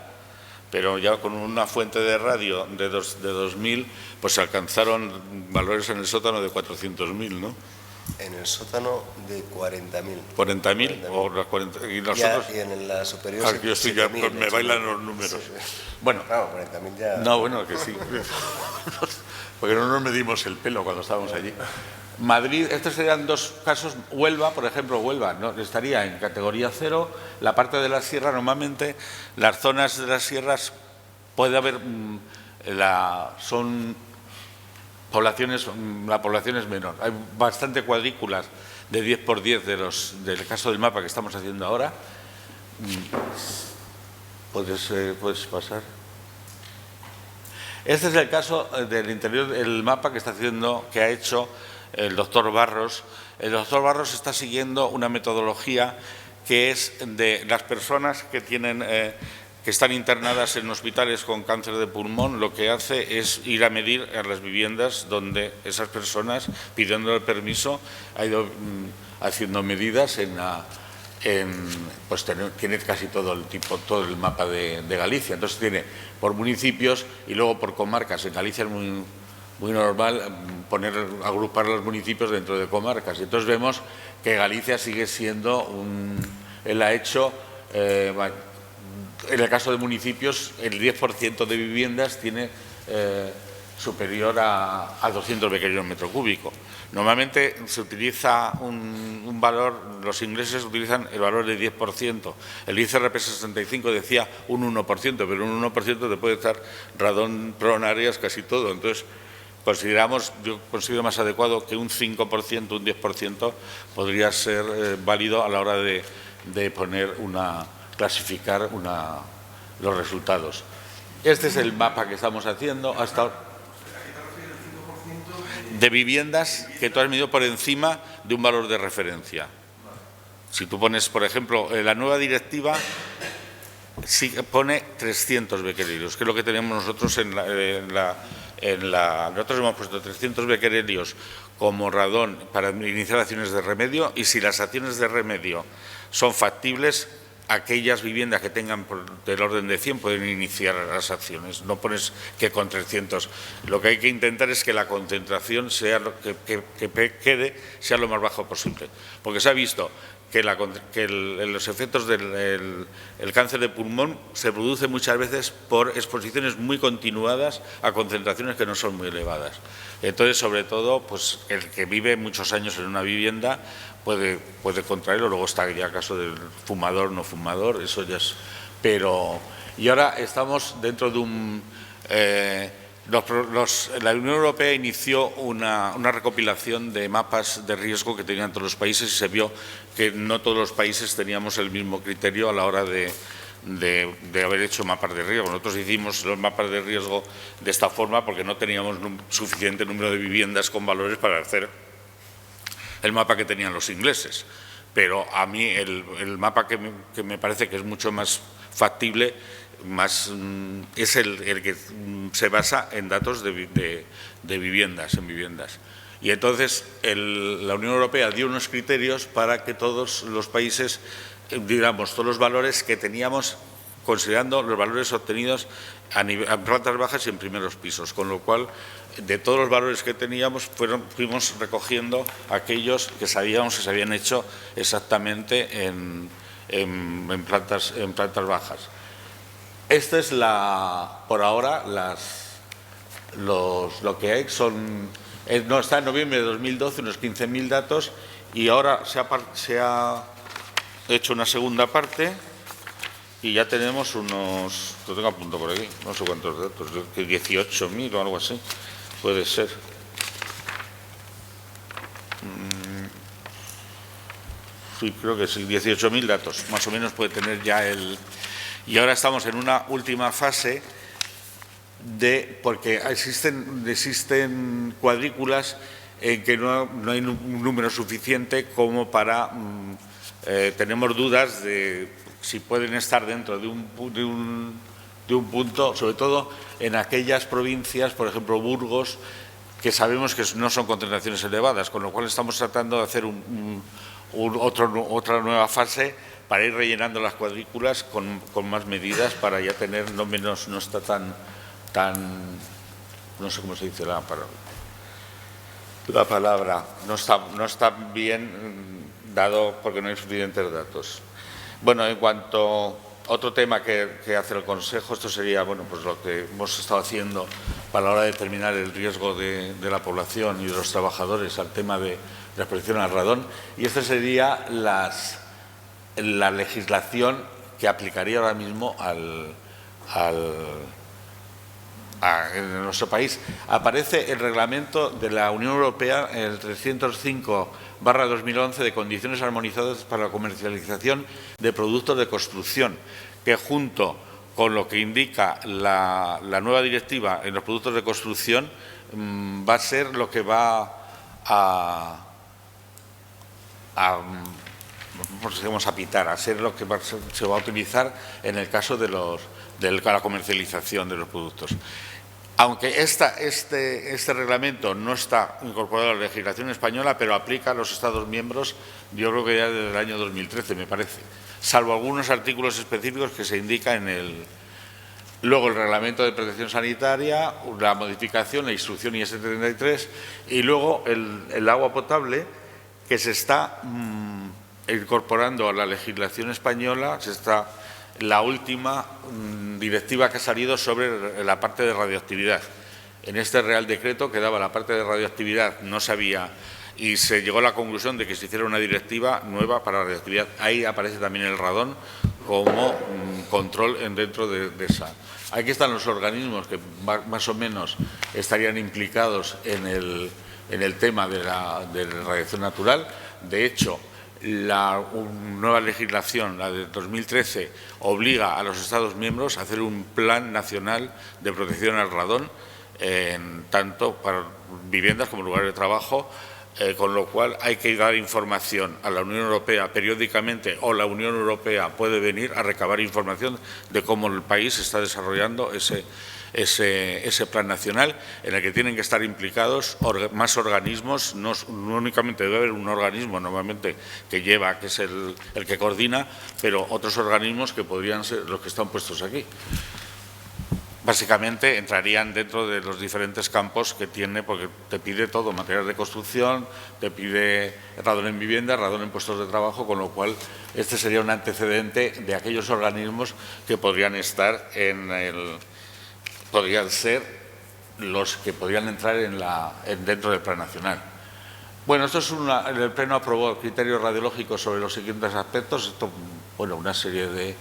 pero ya con una fuente de radio de 2.000, pues se alcanzaron valores en el sótano de 400.000, ¿no? En el sótano de 40.000. 40.000 o las 40, y nosotros. Y en la superior. Yo estoy ya, me bailan los números. Sí. Bueno, claro, 40.000 ya. No, bueno, que sí. Porque no nos medimos el pelo cuando estábamos allí. Madrid, estos serían dos casos. Huelva, por ejemplo, Huelva ¿no? Estaría en categoría 0. La parte de la sierra, normalmente, las zonas de las sierras puede haber, son poblaciones, la población es menor. Hay bastante cuadrículas de 10×10 del caso del mapa que estamos haciendo ahora. ¿Puedes pasar? Este es el caso del interior del mapa que ha hecho el doctor Barros. El doctor Barros está siguiendo una metodología que es de las personas que tienen que están internadas en hospitales con cáncer de pulmón. Lo que hace es ir a medir a las viviendas donde esas personas, pidiendo el permiso, ha ido haciendo medidas pues tiene casi todo el mapa de Galicia. Entonces tiene por municipios y luego por comarcas. En Galicia es muy normal agrupar los municipios dentro de comarcas. Entonces vemos que Galicia sigue siendo él ha hecho, en el caso de municipios, el 10% de viviendas tiene superior a 200 becquerelios metro cúbico. Normalmente se utiliza un valor, los ingleses utilizan el valor del 10%. El ICRP 65 decía un 1%, pero un 1% te puede estar radón, pronarias, casi todo. Entonces, yo considero más adecuado que un 5%, un 10% podría ser válido a la hora de clasificar los resultados. Este es el mapa que estamos haciendo hasta ahora. De viviendas que tú has medido por encima de un valor de referencia. Si tú pones, por ejemplo, la nueva directiva sí pone 300 becquerelios, que es lo que tenemos nosotros nosotros hemos puesto 300 becquerelios como radón para iniciar acciones de remedio, y si las acciones de remedio son factibles, aquellas viviendas que tengan del orden de 100 pueden iniciar las acciones. No pones que con 300. Lo que hay que intentar es que la concentración sea sea lo más bajo posible. Porque se ha visto que los efectos del cáncer de pulmón se producen muchas veces por exposiciones muy continuadas a concentraciones que no son muy elevadas. Entonces, sobre todo, pues el que vive muchos años en una vivienda puede contraerlo. Luego está ya el caso del fumador, no fumador, eso ya es. Y ahora estamos dentro de la Unión Europea inició una recopilación de mapas de riesgo que tenían todos los países, y se vio que no todos los países teníamos el mismo criterio a la hora de haber hecho mapas de riesgo. Nosotros hicimos los mapas de riesgo de esta forma porque no teníamos suficiente número de viviendas con valores para hacer el mapa que tenían los ingleses. Pero a mí el mapa que me parece que es mucho más factible es el que se basa en datos de viviendas, Y entonces la Unión Europea dio unos criterios para que todos los países, digamos, todos los valores que teníamos, considerando los valores obtenidos en plantas bajas y en primeros pisos, con lo cual, de todos los valores que teníamos, fuimos recogiendo aquellos que sabíamos que se habían hecho exactamente en plantas bajas. Esta es por ahora, lo que hay está en noviembre de 2012, unos 15.000 datos, y ahora se ha hecho una segunda parte y ya tenemos lo tengo a punto por aquí, no sé cuántos datos, 18.000 o algo así, puede ser. sí, creo que sí, 18.000 datos, más o menos puede tener ya el... Y ahora estamos en una última fase porque existen cuadrículas en que no hay un número suficiente como para... tenemos dudas de si pueden estar dentro de un punto, sobre todo en aquellas provincias, por ejemplo Burgos, que sabemos que no son concentraciones elevadas, con lo cual estamos tratando de hacer otra nueva fase para ir rellenando las cuadrículas con más medidas para ya tener no está tan no sé cómo se dice la palabra, no está bien dado porque no hay suficientes datos. Bueno, en cuanto a otro tema que hace el Consejo, esto sería pues lo que hemos estado haciendo para la hora de determinar el riesgo de la población y de los trabajadores al tema de la exposición al radón, y esta sería la legislación que aplicaría ahora mismo en nuestro país. Aparece el reglamento de la Unión Europea, el 305/2011, de condiciones armonizadas para la comercialización de productos de construcción, que junto con lo que indica la nueva directiva en los productos de construcción va a ser lo que va a pitar, a ser lo que se va a utilizar en el caso de la comercialización de los productos. Aunque este reglamento no está incorporado a la legislación española, pero aplica a los Estados miembros, yo creo que ya desde el año 2013, me parece, salvo algunos artículos específicos que se indica luego el reglamento de protección sanitaria, la modificación, la instrucción IS 33 y luego el agua potable, que se está incorporando a la legislación española, la última directiva que ha salido sobre la parte de radioactividad. En este Real Decreto que daba la parte de radioactividad no sabía, y se llegó a la conclusión de que se hiciera una directiva nueva para la radioactividad. Ahí aparece también el radón como control dentro de esa. Aquí están los organismos que más o menos estarían implicados en el tema de la radiación natural. De hecho, la nueva legislación, la de 2013, obliga a los Estados miembros a hacer un plan nacional de protección al radón, tanto para viviendas como lugares de trabajo, con lo cual hay que dar información a la Unión Europea periódicamente, o la Unión Europea puede venir a recabar información de cómo el país está desarrollando ese plan nacional, en el que tienen que estar implicados más organismos. No únicamente debe haber un organismo normalmente que es el que coordina, pero otros organismos que podrían ser los que están puestos aquí. Básicamente entrarían dentro de los diferentes campos que tiene, porque te pide todo: material de construcción, te pide radón en vivienda, radón en puestos de trabajo, con lo cual este sería un antecedente de aquellos organismos que podrían estar podrían ser los que podrían entrar dentro del Plan Nacional. Bueno, esto es el Pleno aprobó criterios radiológicos sobre los siguientes aspectos. Esto, una serie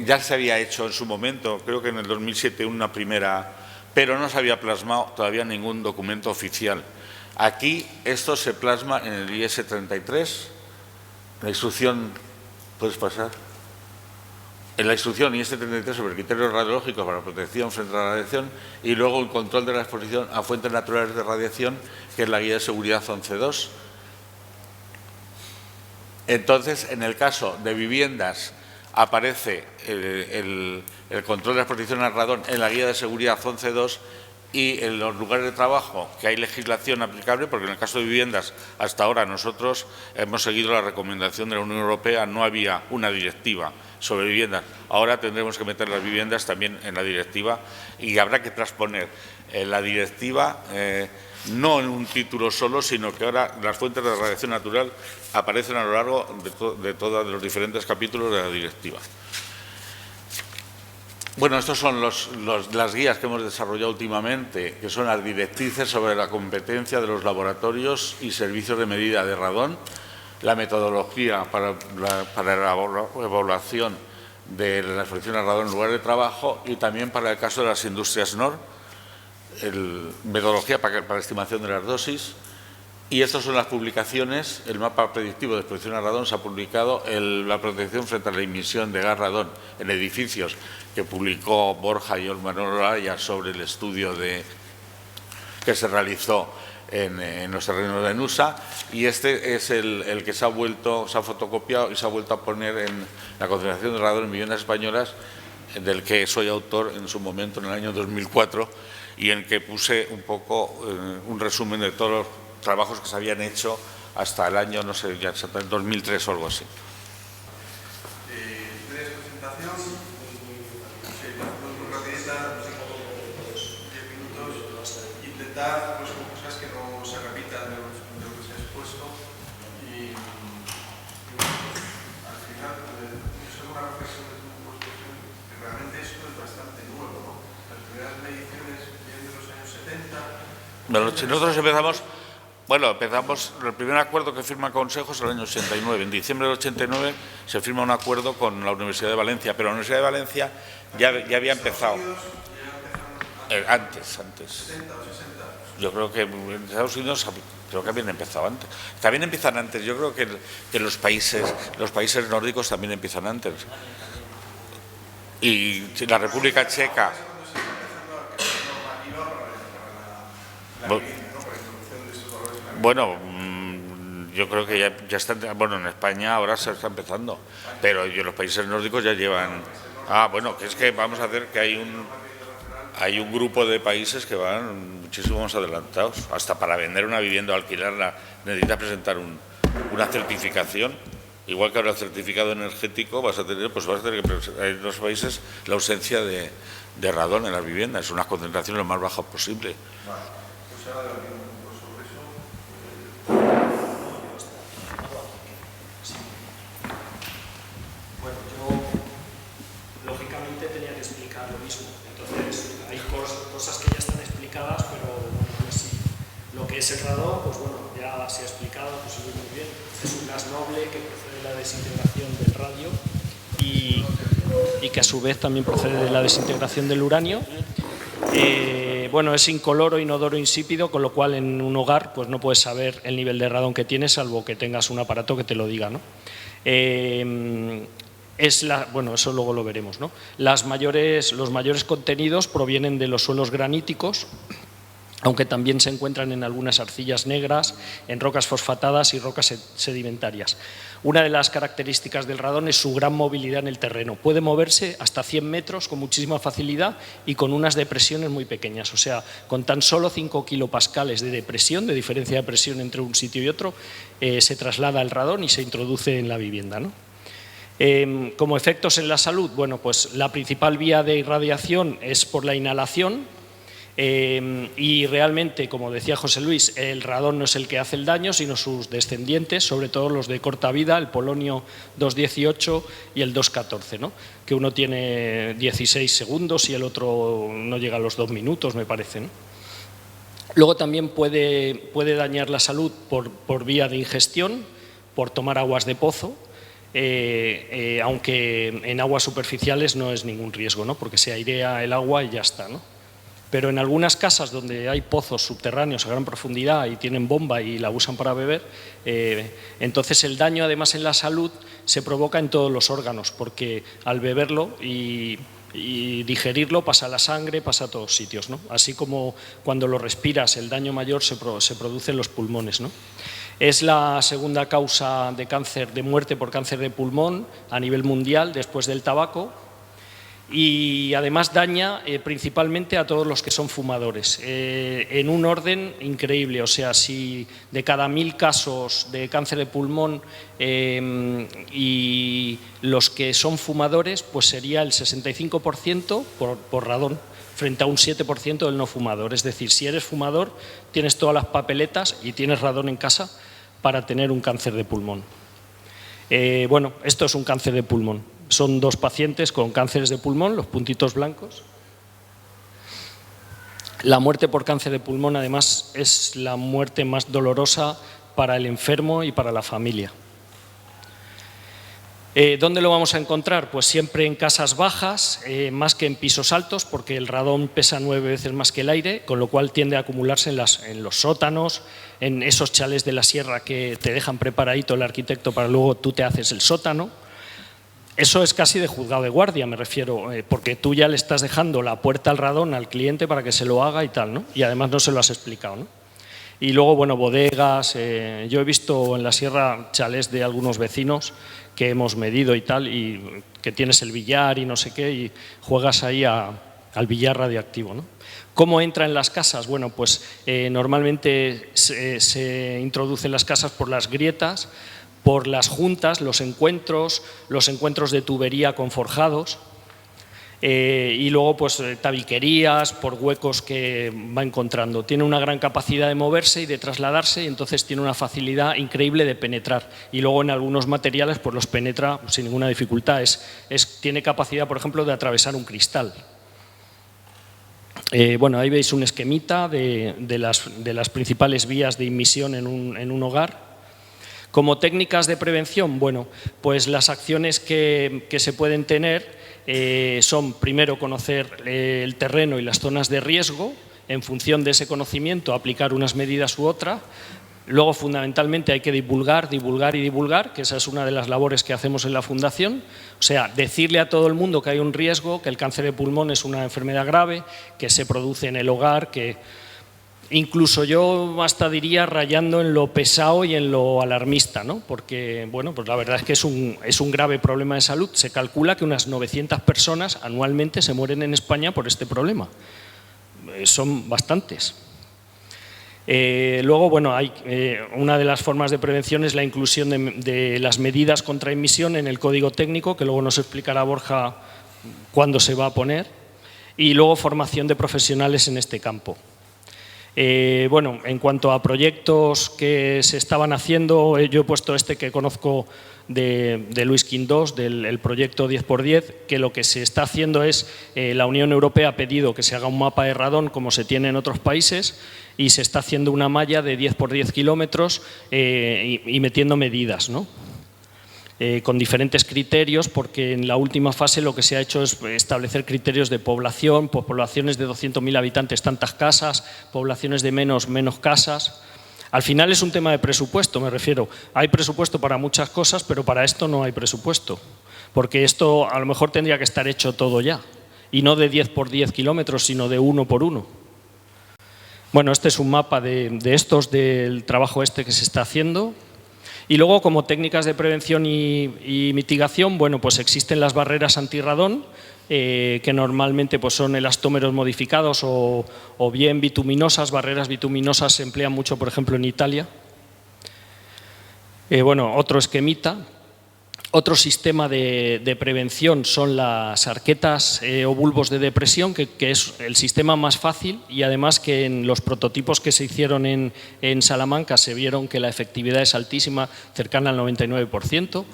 ya se había hecho en su momento, creo que en el 2007 una primera, pero no se había plasmado todavía ningún documento oficial. Aquí esto se plasma en el IS 33, la instrucción, ¿puedes pasar? En la instrucción IS 33 sobre criterios radiológicos para la protección frente a la radiación, y luego el control de la exposición a fuentes naturales de radiación, que es la guía de seguridad 11.2. Entonces, en el caso de viviendas, aparece el control de la exposición al radón en la guía de seguridad 11.2, y en los lugares de trabajo, que hay legislación aplicable, porque en el caso de viviendas, hasta ahora nosotros hemos seguido la recomendación de la Unión Europea, no había una directiva sobre viviendas. Ahora tendremos que meter las viviendas también en la directiva, y habrá que transponer la directiva, no en un título solo, sino que ahora las fuentes de radiación natural aparecen a lo largo de todos los diferentes capítulos de la directiva. Bueno, estos son las guías que hemos desarrollado últimamente, que son las directrices sobre la competencia de los laboratorios y servicios de medida de radón, la metodología para la evaluación de la exposición al radón en lugar de trabajo, y también para el caso de las industrias NOR, metodología para la estimación de las dosis, Y estas son las publicaciones. El mapa predictivo de exposición a radón se ha publicado. La protección frente a la emisión de gas radón en edificios, que publicó Borja y Manuel Olaya sobre el estudio que se realizó en los terrenos de Nusa, y este es el que se ha fotocopiado y se ha vuelto a poner en la concentración de radón en viviendas españolas, del que soy autor en su momento, en el año 2004, y en que puse un poco un resumen de todos los trabajos que se habían hecho hasta el año, no sé, ya hasta el 2003 o algo así. ¿Tienes presentación? Sí, muy rapidita, 10 minutos. Intentar pues, cosas que no se repitan de lo que se ha expuesto y al final, es una reflexión de tu construcción, que realmente esto es bastante nuevo, ¿no? Las primeras mediciones vienen de los años 70. Bueno, nosotros empezamos, el primer acuerdo que firma Consejo es el año 89. En diciembre del 89 se firma un acuerdo con la Universidad de Valencia, pero la Universidad de Valencia ya había empezado. Antes. Yo creo que en Estados Unidos habían empezado antes. También empiezan antes. Yo creo que los países nórdicos también empiezan antes. Y la República Checa. Bueno, yo creo que ya están. Bueno, en España ahora se está empezando, pero los países nórdicos ya llevan. Bueno, que es que vamos a hacer que hay un grupo de países que van muchísimo más adelantados. Hasta para vender una vivienda o alquilarla necesita presentar una certificación. Igual que ahora el certificado energético vas a tener que presentar en los países la ausencia de radón en las viviendas. Es una concentración lo más baja posible. Bueno, yo lógicamente tenía que explicar lo mismo. Entonces, hay cosas que ya están explicadas, pero bueno, sí. Lo que es el radón, pues bueno, ya se ha explicado, pues muy bien. Es un gas noble que procede de la desintegración del radio y que a su vez también procede de la desintegración del uranio. Bueno, es incoloro, inodoro, insípido, con lo cual en un hogar pues no puedes saber el nivel de radón que tienes, salvo que tengas un aparato que te lo diga, ¿no? Bueno, eso luego lo veremos, ¿no? Los mayores contenidos provienen de los suelos graníticos, aunque también se encuentran en algunas arcillas negras, en rocas fosfatadas y rocas sedimentarias. Una de las características del radón es su gran movilidad en el terreno. Puede moverse hasta 100 metros con muchísima facilidad y con unas depresiones muy pequeñas. O sea, con tan solo 5 kilopascales de depresión, de diferencia de presión entre un sitio y otro, se traslada el radón y se introduce en la vivienda, ¿no? Como efectos en la salud, bueno, pues la principal vía de irradiación es por la inhalación. Y realmente, como decía José Luis, el radón no es el que hace el daño, sino sus descendientes, sobre todo los de corta vida, el polonio 218 y el 214, ¿no? Que uno tiene 16 segundos y el otro no llega a los 2 minutos, me parece, ¿no? Luego también puede dañar la salud por vía de ingestión, por tomar aguas de pozo, aunque en aguas superficiales no es ningún riesgo, ¿no? Porque se airea el agua y ya está, ¿no? Pero en algunas casas donde hay pozos subterráneos a gran profundidad y tienen bomba y la usan para beber, entonces el daño además en la salud se provoca en todos los órganos, porque al beberlo y digerirlo pasa a la sangre, pasa a todos sitios, ¿no? Así como cuando lo respiras el daño mayor se produce en los pulmones, ¿no? Es la segunda causa de cáncer, de muerte por cáncer de pulmón a nivel mundial después del tabaco. Y además daña principalmente a todos los que son fumadores, en un orden increíble. O sea, si de cada 1000 casos de cáncer de pulmón y los que son fumadores, pues sería el 65% por radón, frente a un 7% del no fumador. Es decir, si eres fumador, tienes todas las papeletas y tienes radón en casa para tener un cáncer de pulmón. Bueno, esto es un cáncer de pulmón. Son 2 pacientes con cánceres de pulmón, los puntitos blancos. La muerte por cáncer de pulmón, además, es la muerte más dolorosa para el enfermo y para la familia. ¿Dónde lo vamos a encontrar? Pues siempre en casas bajas, más que en pisos altos, porque el radón pesa 9 veces más que el aire, con lo cual tiende a acumularse en los sótanos, en esos chalés de la sierra que te dejan preparadito el arquitecto para luego tú te haces el sótano. Eso es casi de juzgado de guardia, me refiero, porque tú ya le estás dejando la puerta al radón al cliente para que se lo haga y tal, ¿no? Y además no se lo has explicado, ¿no? Y luego, bueno, bodegas. Yo he visto en la sierra chalés de algunos vecinos que hemos medido y tal, y que tienes el billar y no sé qué, y juegas ahí al billar radioactivo, ¿no? ¿Cómo entra en las casas? Bueno, pues normalmente se introduce en las casas por las grietas, por las juntas, los encuentros de tubería con forjados, y luego pues tabiquerías por huecos que va encontrando. Tiene una gran capacidad de moverse y de trasladarse, y entonces tiene una facilidad increíble de penetrar, y luego en algunos materiales pues los penetra sin ninguna dificultad. Tiene capacidad, por ejemplo, de atravesar un cristal. Bueno, ahí veis un esquemita de las principales vías de inmisión en un hogar. Como técnicas de prevención, bueno, pues las acciones que se pueden tener son, primero, conocer el terreno y las zonas de riesgo. En función de ese conocimiento, aplicar unas medidas u otras. Luego, fundamentalmente, hay que divulgar, que esa es una de las labores que hacemos en la Fundación. O sea, decirle a todo el mundo que hay un riesgo, que el cáncer de pulmón es una enfermedad grave, que se produce en el hogar, que incluso yo hasta diría rayando en lo pesado y en lo alarmista, ¿no? Porque, bueno, pues la verdad es que es un grave problema de salud. Se calcula que unas 900 personas anualmente se mueren en España por este problema. Son bastantes. Luego, bueno, una de las formas de prevención es la inclusión de las medidas contra emisión en el código técnico, que luego nos explicará Borja cuándo se va a poner, y luego formación de profesionales en este campo. Bueno, en cuanto a proyectos que se estaban haciendo, yo he puesto este que conozco de Luis Quindós, del proyecto 10×10, que lo que se está haciendo es, la Unión Europea ha pedido que se haga un mapa de radón como se tiene en otros países, y se está haciendo una malla de 10×10 kilómetros y metiendo medidas, ¿no? Con diferentes criterios, porque en la última fase lo que se ha hecho es establecer criterios de población, pues poblaciones de 200.000 habitantes, tantas casas, poblaciones de menos casas. Al final es un tema de presupuesto, me refiero. Hay presupuesto para muchas cosas, pero para esto no hay presupuesto, porque esto a lo mejor tendría que estar hecho todo ya, y no de 10×10 kilómetros, sino de 1×1. Bueno, este es un mapa del trabajo que se está haciendo. Y luego, como técnicas de prevención y mitigación, bueno, pues existen las barreras antirradón, que normalmente pues son elastómeros modificados o bien bituminosas. Barreras bituminosas se emplean mucho, por ejemplo, en Italia. Bueno, otro esquemita. Otro sistema de prevención son las arquetas o bulbos de depresión, que es el sistema más fácil, y además que en los prototipos que se hicieron en Salamanca se vieron que la efectividad es altísima, cercana al 99%.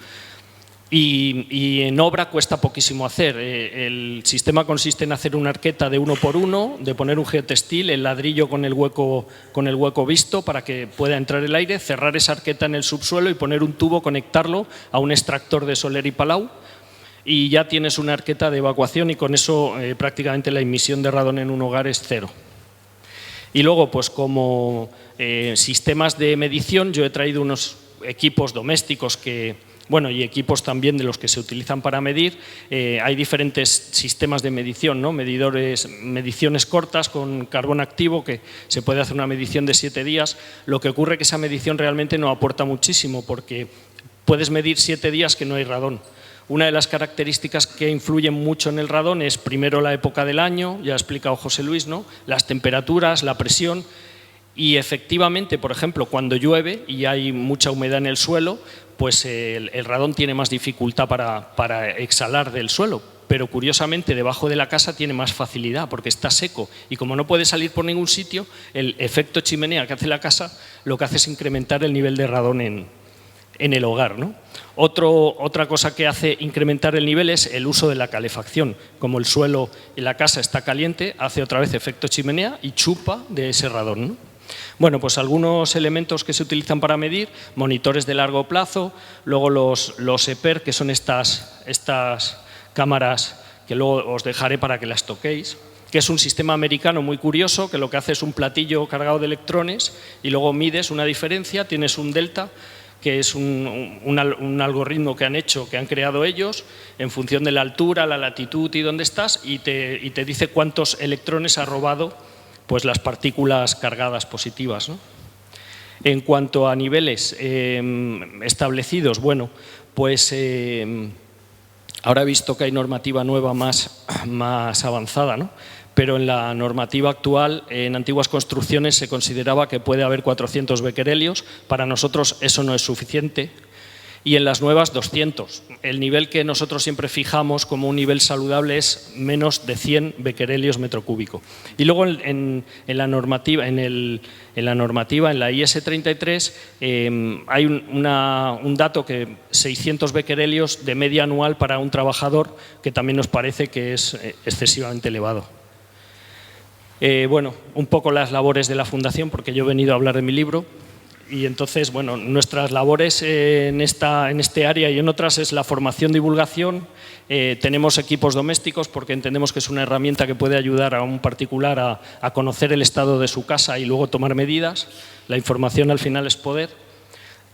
Y en obra cuesta poquísimo hacer. El sistema consiste en hacer una arqueta de 1×1, de poner un geotextil, el ladrillo con el hueco visto para que pueda entrar el aire, cerrar esa arqueta en el subsuelo y poner un tubo, conectarlo a un extractor de Soler y Palau, y ya tienes una arqueta de evacuación, y con eso prácticamente la emisión de radón en un hogar es cero. Y luego, pues como sistemas de medición, yo he traído unos equipos domésticos y equipos también de los que se utilizan para medir. Hay diferentes sistemas de medición, ¿no? Mediciones cortas con carbón activo, que se puede hacer una medición de 7 días. Lo que ocurre es que esa medición realmente no aporta muchísimo, porque puedes medir 7 días que no hay radón. Una de las características que influyen mucho en el radón es, primero, la época del año, ya ha explicado José Luis, ¿no? Las temperaturas, la presión. Y efectivamente, por ejemplo, cuando llueve y hay mucha humedad en el suelo, pues el radón tiene más dificultad para exhalar del suelo, pero curiosamente debajo de la casa tiene más facilidad porque está seco, y como no puede salir por ningún sitio, el efecto chimenea que hace la casa lo que hace es incrementar el nivel de radón en el hogar, ¿no? Otra cosa que hace incrementar el nivel es el uso de la calefacción. Como el suelo y la casa está caliente, hace otra vez efecto chimenea y chupa de ese radón, ¿no? Bueno, pues algunos elementos que se utilizan para medir, monitores de largo plazo, luego los EPER, que son estas cámaras que luego os dejaré para que las toquéis, que es un sistema americano muy curioso, que lo que hace es un platillo cargado de electrones y luego mides una diferencia, tienes un delta, que es un algoritmo que han creado ellos en función de la altura, la latitud y dónde estás, y te dice cuántos electrones ha robado pues las partículas cargadas positivas, ¿no? En cuanto a niveles establecidos, bueno, pues ahora he visto que hay normativa nueva más avanzada, ¿no? Pero en la normativa actual, en antiguas construcciones se consideraba que puede haber 400 becquerelios. Para nosotros eso no es suficiente. Y en las nuevas 200. El nivel que nosotros siempre fijamos como un nivel saludable es menos de 100 becquerelios metro cúbico. Y luego en la normativa, en la IS 33, hay un dato que 600 becquerelios de media anual para un trabajador, que también nos parece que es excesivamente elevado. Bueno, un poco las labores de la Fundación, porque yo he venido a hablar de mi libro. Y entonces, bueno, nuestras labores en este área y en otras es la formación, divulgación. Tenemos equipos domésticos porque entendemos que es una herramienta que puede ayudar a un particular a conocer el estado de su casa y luego tomar medidas. La información al final es poder.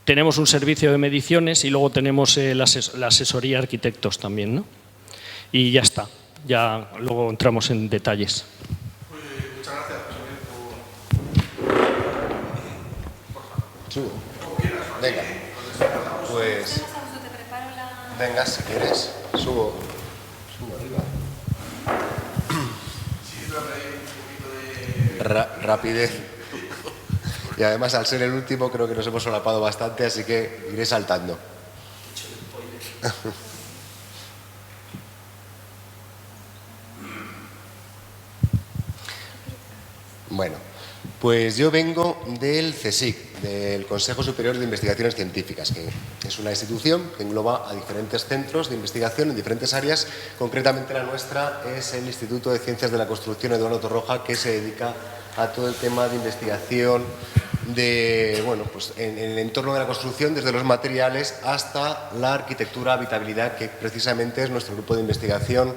Tenemos un servicio de mediciones y luego tenemos la asesoría a arquitectos también, ¿no? Y ya está, ya luego entramos en detalles. Subo. Venga, pues venga, si quieres, subo arriba. Rapidez. Y además, al ser el último, creo que nos hemos solapado bastante, así que iré saltando. Bueno, pues yo vengo del CSIC, del Consejo Superior de Investigaciones Científicas, que es una institución que engloba a diferentes centros de investigación en diferentes áreas. Concretamente la nuestra es el Instituto de Ciencias de la Construcción Eduardo Torroja, que se dedica a todo el tema de investigación pues en el entorno de la construcción, desde los materiales hasta la arquitectura, habitabilidad, que precisamente es nuestro grupo de investigación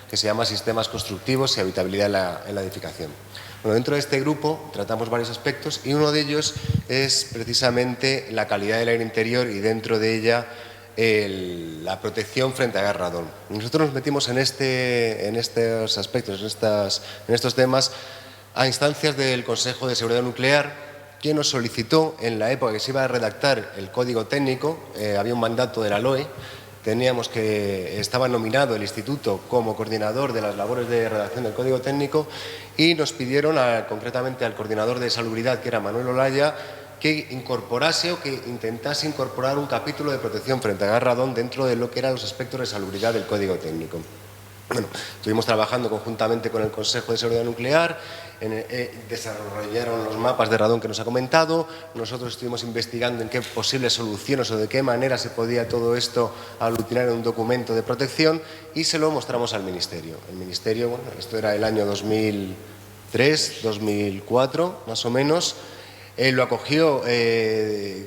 que se llama Sistemas Constructivos y Habitabilidad en la Edificación. Bueno, dentro de este grupo tratamos varios aspectos y uno de ellos es precisamente la calidad del aire interior y dentro de ella la protección frente a gas radón. Nosotros nos metimos en estos aspectos, en estos temas, a instancias del Consejo de Seguridad Nuclear, que nos solicitó en la época que se iba a redactar el código técnico, había un mandato de la LOE, estaba nominado el instituto como coordinador de las labores de redacción del código técnico y nos pidieron concretamente al coordinador de salubridad, que era Manuel Olaya, que incorporase o que intentase incorporar un capítulo de protección frente a gas radón dentro de lo que eran los aspectos de salubridad del código técnico. Bueno, estuvimos trabajando conjuntamente con el Consejo de Seguridad Nuclear, desarrollaron los mapas de radón que nos ha comentado, nosotros estuvimos investigando en qué posibles soluciones o de qué manera se podía todo esto aglutinar en un documento de protección y se lo mostramos al Ministerio. El Ministerio, bueno, esto era el año 2003, 2004 más o menos, lo acogió de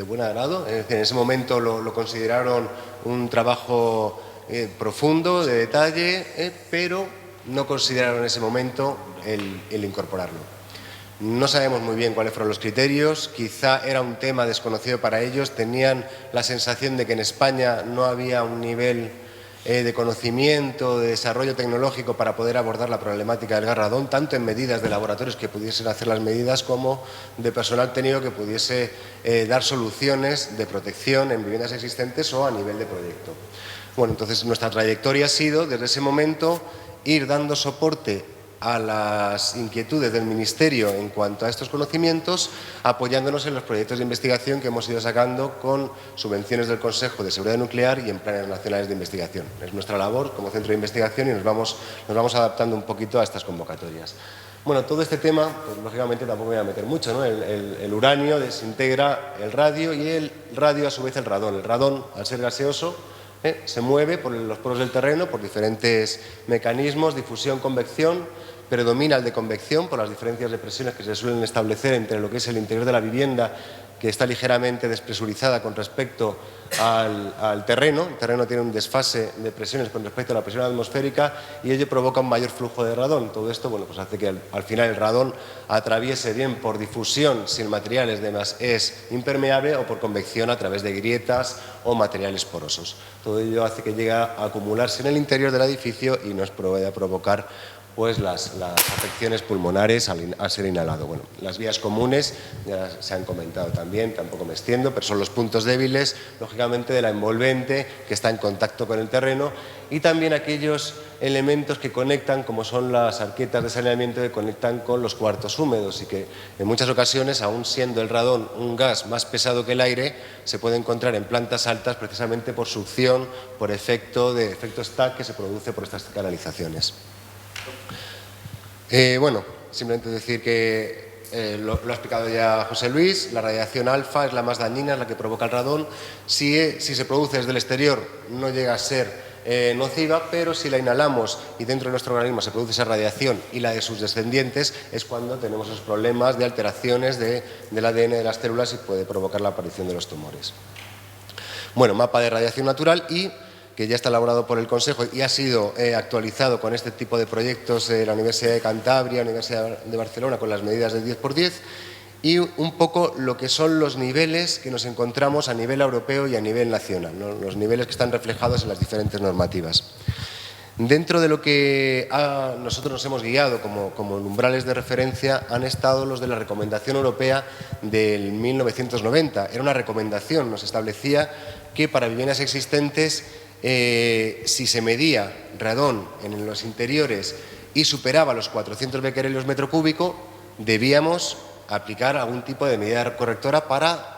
buen agrado, es decir, en ese momento lo consideraron un trabajo profundo, de detalle, pero no consideraron en ese momento el incorporarlo. No sabemos muy bien cuáles fueron los criterios, quizá era un tema desconocido para ellos, tenían la sensación de que en España no había un nivel de conocimiento, de desarrollo tecnológico para poder abordar la problemática del gas radón, tanto en medidas de laboratorios que pudiesen hacer las medidas como de personal técnico que pudiese dar soluciones de protección en viviendas existentes o a nivel de proyecto. Bueno, entonces nuestra trayectoria ha sido, desde ese momento, ir dando soporte a las inquietudes del Ministerio en cuanto a estos conocimientos, apoyándonos en los proyectos de investigación que hemos ido sacando con subvenciones del Consejo de Seguridad Nuclear y en planes nacionales de investigación. Es nuestra labor como centro de investigación y nos vamos adaptando un poquito a estas convocatorias. Bueno, todo este tema, pues lógicamente tampoco me voy a meter mucho, ¿no? El uranio desintegra el radio y el radio a su vez el radón. El radón, al ser gaseoso, se mueve por los poros del terreno, por diferentes mecanismos, difusión, convección, predomina el de convección por las diferencias de presiones que se suelen establecer entre lo que es el interior de la vivienda, que está ligeramente despresurizada con respecto al terreno. El terreno tiene un desfase de presiones con respecto a la presión atmosférica y ello provoca un mayor flujo de radón. Todo esto pues hace que al final el radón atraviese bien por difusión, si el material es impermeable, o por convección a través de grietas o materiales porosos. Todo ello hace que llegue a acumularse en el interior del edificio y nos pueda provocar pues las afecciones pulmonares al ser inhalado. Bueno, las vías comunes ya se han comentado también, tampoco me extiendo, pero son los puntos débiles, lógicamente, de la envolvente que está en contacto con el terreno, y también aquellos elementos que conectan, como son las arquetas de saneamiento que conectan con los cuartos húmedos, y que en muchas ocasiones, aún siendo el radón un gas más pesado que el aire, se puede encontrar en plantas altas precisamente por succión, por efecto stack que se produce por estas canalizaciones. Bueno, simplemente decir que lo ha explicado ya José Luis, la radiación alfa es la más dañina, es la que provoca el radón. Si se produce desde el exterior no llega a ser nociva, pero si la inhalamos y dentro de nuestro organismo se produce esa radiación y la de sus descendientes, es cuando tenemos esos problemas de alteraciones del ADN de las células y puede provocar la aparición de los tumores. Bueno, mapa de radiación natural, y que ya está elaborado por el Consejo y ha sido actualizado con este tipo de proyectos de la Universidad de Cantabria, Universidad de Barcelona, con las medidas del 10×10, y un poco lo que son los niveles que nos encontramos a nivel europeo y a nivel nacional, ¿no? Los niveles que están reflejados en las diferentes normativas. Dentro de lo que nosotros nos hemos guiado como umbrales de referencia han estado los de la Recomendación Europea del 1990. Era una recomendación, nos establecía que para viviendas existentes, si se medía radón en los interiores y superaba los 400 becquerelios metro cúbico, debíamos aplicar algún tipo de medida correctora para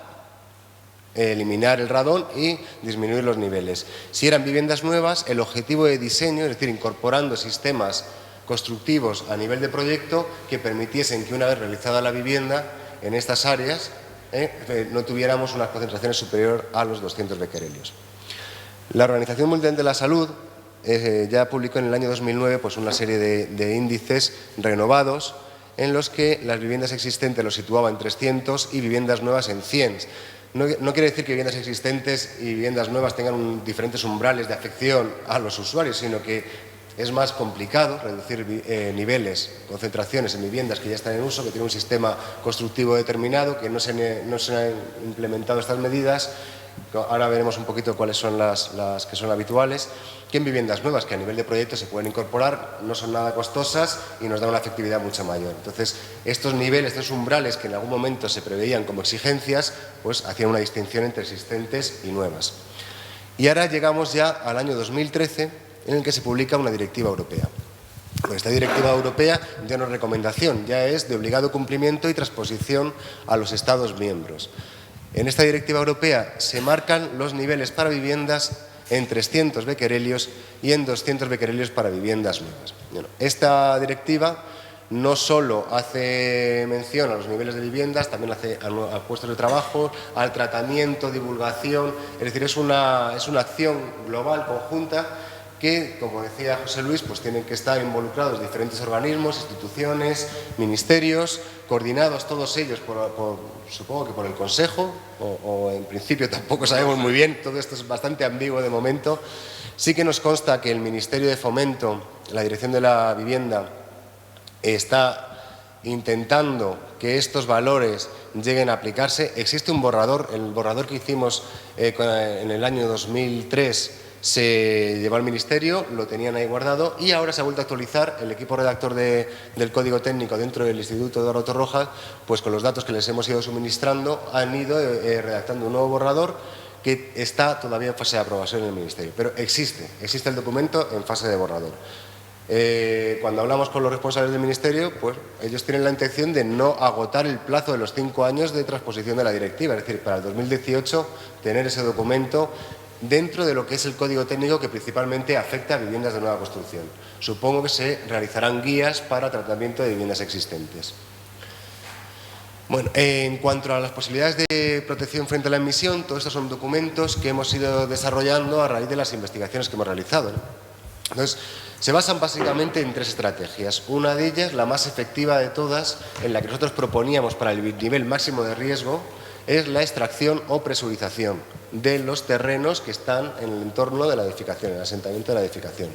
eliminar el radón y disminuir los niveles. Si eran viviendas nuevas, el objetivo de diseño, es decir, incorporando sistemas constructivos a nivel de proyecto que permitiesen que, una vez realizada la vivienda en estas áreas, no tuviéramos unas concentraciones superiores a los 200 becquerelios. La Organización Mundial de la Salud ya publicó en el año 2009 pues una serie de índices renovados en los que las viviendas existentes los situaba en 300 y viviendas nuevas en 100. No quiere decir que viviendas existentes y viviendas nuevas tengan diferentes umbrales de afección a los usuarios, sino que es más complicado reducir niveles, concentraciones en viviendas que ya están en uso, que tienen un sistema constructivo determinado, que no se han implementado estas medidas. Ahora veremos un poquito cuáles son las que son habituales, que en viviendas nuevas que a nivel de proyecto se pueden incorporar, no son nada costosas y nos dan una efectividad mucho mayor. Entonces, estos niveles, estos umbrales que en algún momento se preveían como exigencias, pues hacían una distinción entre existentes y nuevas. Y ahora llegamos ya al año 2013, en el que se publica una directiva europea. Esta directiva europea ya no es recomendación, ya es de obligado cumplimiento y transposición a los Estados miembros. En esta directiva europea se marcan los niveles para viviendas en 300 becquerelios y en 200 becquerelios para viviendas nuevas. Bueno, esta directiva no solo hace mención a los niveles de viviendas, también hace a puestos de trabajo, al tratamiento, divulgación, es decir, es una acción global, conjunta, que, como decía José Luis, pues tienen que estar involucrados diferentes organismos, instituciones, ministerios, coordinados todos ellos, supongo que por el Consejo, o en principio tampoco sabemos muy bien, todo esto es bastante ambiguo de momento. Sí que nos consta que el Ministerio de Fomento, la Dirección de la Vivienda, está intentando que estos valores lleguen a aplicarse. Existe un borrador, el borrador que hicimos en el año 2003, se llevó al Ministerio, lo tenían ahí guardado y ahora se ha vuelto a actualizar. El equipo redactor del Código Técnico dentro del Instituto Eduardo Torroja, pues con los datos que les hemos ido suministrando, han ido redactando un nuevo borrador que está todavía en fase de aprobación en el Ministerio. Pero existe el documento en fase de borrador. Cuando hablamos con los responsables del Ministerio, pues ellos tienen la intención de no agotar el plazo de los 5 años de transposición de la directiva, es decir, para el 2018 tener ese documento dentro de lo que es el código técnico que principalmente afecta a viviendas de nueva construcción. Supongo que se realizarán guías para tratamiento de viviendas existentes. Bueno, en cuanto a las posibilidades de protección frente a la emisión, todos estos son documentos que hemos ido desarrollando a raíz de las investigaciones que hemos realizado, ¿no? Entonces, se basan básicamente en 3 estrategias. Una de ellas, la más efectiva de todas, en la que nosotros proponíamos para el nivel máximo de riesgo, es la extracción o presurización de los terrenos que están en el entorno de la edificación, en el asentamiento de la edificación.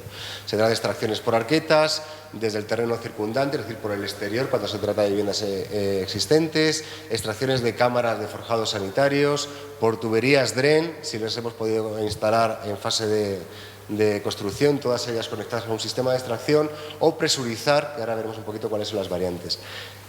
Se trata de extracciones por arquetas, desde el terreno circundante, es decir, por el exterior, cuando se trata de viviendas existentes, extracciones de cámaras de forjados sanitarios, por tuberías DREN, si las hemos podido instalar en fase de construcción, todas ellas conectadas con un sistema de extracción, o presurizar, y ahora veremos un poquito cuáles son las variantes.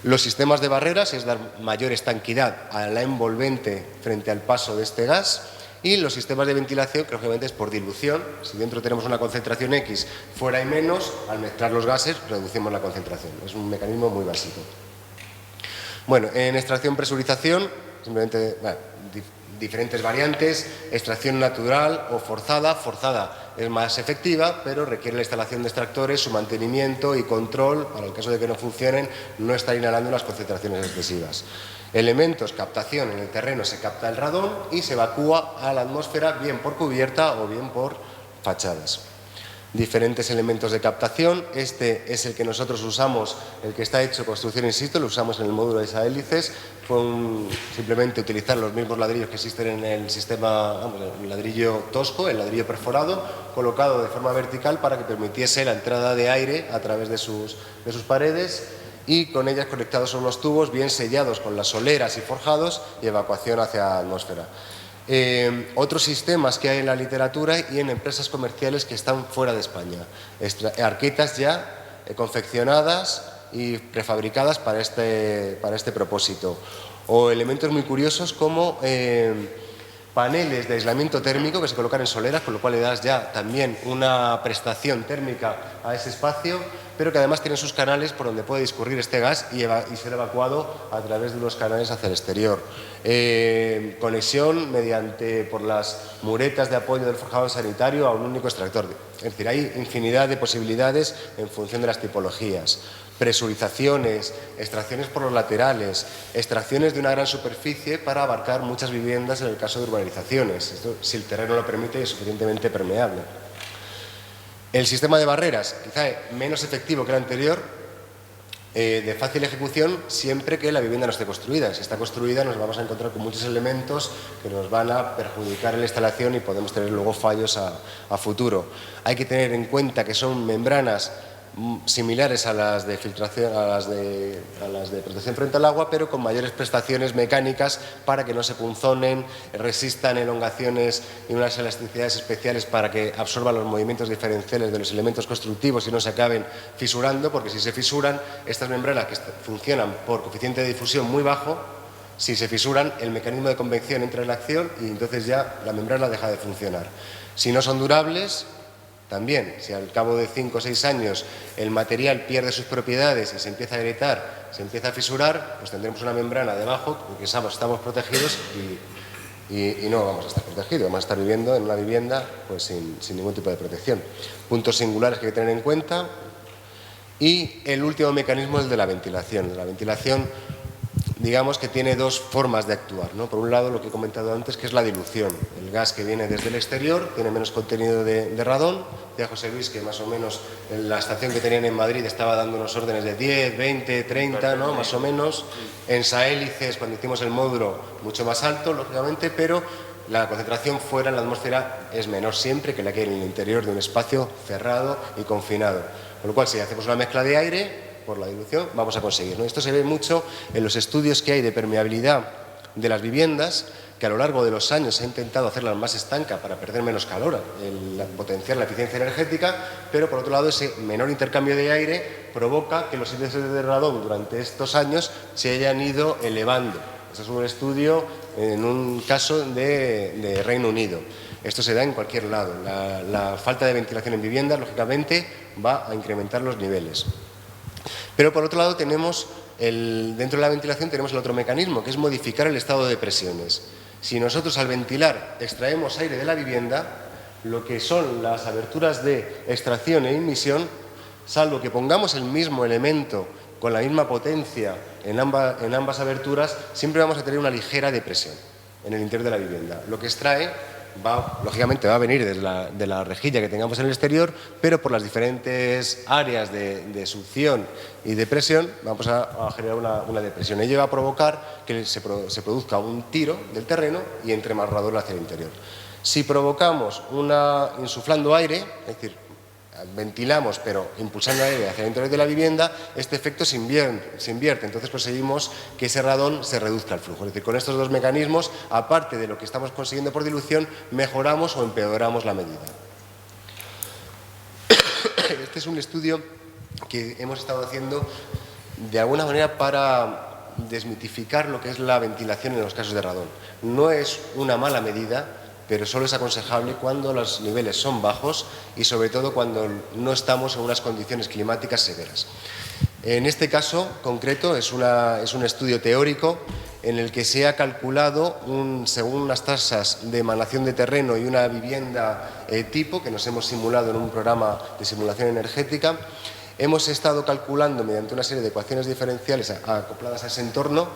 Los sistemas de barreras es dar mayor estanquidad a la envolvente frente al paso de este gas, y los sistemas de ventilación, que lógicamente es por dilución. Si dentro tenemos una concentración X, fuera hay menos, al mezclar los gases reducimos la concentración. Es un mecanismo muy básico. Bueno, en extracción-presurización, simplemente diferentes variantes, extracción natural o forzada. Forzada es más efectiva, pero requiere la instalación de extractores, su mantenimiento y control, para el caso de que no funcionen, no estar inhalando las concentraciones excesivas. Elementos, captación, en el terreno se capta el radón y se evacúa a la atmósfera, bien por cubierta o bien por fachadas. Diferentes elementos de captación. Este es el que nosotros usamos, el que está hecho construcción in situ, lo usamos en el módulo de esa hélices, con simplemente utilizar los mismos ladrillos que existen en el sistema, el ladrillo tosco, el ladrillo perforado, colocado de forma vertical para que permitiese la entrada de aire a través de sus paredes, y con ellas conectados a unos tubos bien sellados con las soleras y forjados, y evacuación hacia la atmósfera. Otros sistemas que hay en la literatura y en empresas comerciales que están fuera de España. Arquetas ya confeccionadas y prefabricadas para este propósito. O elementos muy curiosos como paneles de aislamiento térmico que se colocan en soleras, con lo cual le das ya también una prestación térmica a ese espacio, pero que además tienen sus canales por donde puede discurrir este gas y ser evacuado a través de unos canales hacia el exterior. Conexión por las muretas de apoyo del forjado sanitario a un único extractor. Es decir, hay infinidad de posibilidades en función de las tipologías. Presurizaciones, extracciones por los laterales, extracciones de una gran superficie para abarcar muchas viviendas en el caso de urbanizaciones. Esto, si el terreno lo permite, es suficientemente permeable. El sistema de barreras, quizá menos efectivo que el anterior, de fácil ejecución siempre que la vivienda no esté construida. Si está construida nos vamos a encontrar con muchos elementos que nos van a perjudicar en la instalación y podemos tener luego fallos a futuro. Hay que tener en cuenta que son membranas similares a las de filtración, a las de protección frente al agua, pero con mayores prestaciones mecánicas para que no se punzonen, resistan elongaciones y unas elasticidades especiales para que absorban los movimientos diferenciales de los elementos constructivos y no se acaben fisurando, porque si se fisuran, estas membranas que funcionan por coeficiente de difusión muy bajo, si se fisuran, el mecanismo de convección entra en acción y entonces ya la membrana deja de funcionar. Si no son durables, también, si al cabo de 5 o 6 años el material pierde sus propiedades y se empieza a agrietar, se empieza a fisurar, pues tendremos una membrana debajo, porque estamos protegidos y no vamos a estar protegidos, vamos a estar viviendo en una vivienda pues sin ningún tipo de protección. Puntos singulares que hay que tener en cuenta. Y el último mecanismo es el de la ventilación. La ventilación, digamos que tiene 2 formas de actuar, ¿no? Por un lado, lo que he comentado antes, que es la dilución. El gas que viene desde el exterior tiene menos contenido de radón. Decía José Luis que más o menos en la estación que tenían en Madrid estaba dando unos órdenes de 10, 20, 30, ¿no? Más o menos. En Saélices, cuando hicimos el módulo, mucho más alto, lógicamente, pero la concentración fuera en la atmósfera es menor siempre que la que hay en el interior de un espacio cerrado y confinado. Con lo cual, si hacemos una mezcla de aire, por la dilución, vamos a conseguir, ¿no? Esto se ve mucho en los estudios que hay de permeabilidad de las viviendas, que a lo largo de los años se ha intentado hacerlas más estancas para perder menos calor, potenciar la eficiencia energética, pero por otro lado ese menor intercambio de aire provoca que los índices de radón durante estos años se hayan ido elevando. Este es un estudio en un caso de Reino Unido. Esto se da en cualquier lado. La falta de ventilación en viviendas, lógicamente, va a incrementar los niveles. Pero por otro lado tenemos, dentro de la ventilación tenemos el otro mecanismo, que es modificar el estado de presiones. Si nosotros al ventilar extraemos aire de la vivienda, lo que son las aberturas de extracción e emisión, salvo que pongamos el mismo elemento con la misma potencia en ambas aberturas, siempre vamos a tener una ligera depresión en el interior de la vivienda. Lo que extrae lógicamente va a venir de la rejilla que tengamos en el exterior, pero por las diferentes áreas de succión y de presión vamos a generar una depresión. Ello va a provocar que se produzca un tiro del terreno y entre más radón hacia el interior. Si provocamos insuflando aire, es decir, ventilamos pero impulsando aire hacia el interior de la vivienda, este efecto se invierte. Entonces conseguimos que ese radón se reduzca el flujo. Es decir, con estos dos mecanismos, aparte de lo que estamos consiguiendo por dilución, mejoramos o empeoramos la medida. Este es un estudio que hemos estado haciendo de alguna manera para desmitificar lo que es la ventilación en los casos de radón. No es una mala medida, pero solo es aconsejable cuando los niveles son bajos y sobre todo cuando no estamos en unas condiciones climáticas severas. En este caso concreto es un estudio teórico en el que se ha calculado, según unas tasas de emanación de terreno y una vivienda tipo que nos hemos simulado en un programa de simulación energética, hemos estado calculando mediante una serie de ecuaciones diferenciales acopladas a ese entorno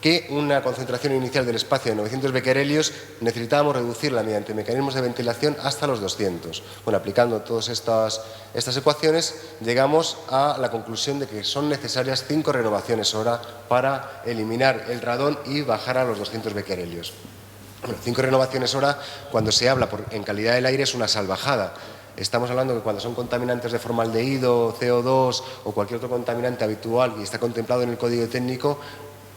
que una concentración inicial del espacio de 900 becquerelios necesitábamos reducirla mediante mecanismos de ventilación hasta los 200. Bueno, aplicando todas estas ecuaciones llegamos a la conclusión de que son necesarias 5 renovaciones hora para eliminar el radón y bajar a los 200 becquerelios. Bueno, 5 renovaciones hora, cuando se habla en calidad del aire, es una salvajada. Estamos hablando que cuando son contaminantes de formaldehído, CO2 o cualquier otro contaminante habitual y está contemplado en el código técnico,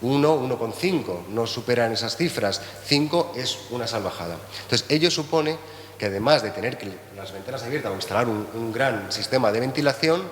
1,5 no superan esas cifras, 5 es una salvajada. Entonces, ello supone que además de tener las ventanas abiertas o instalar un gran sistema de ventilación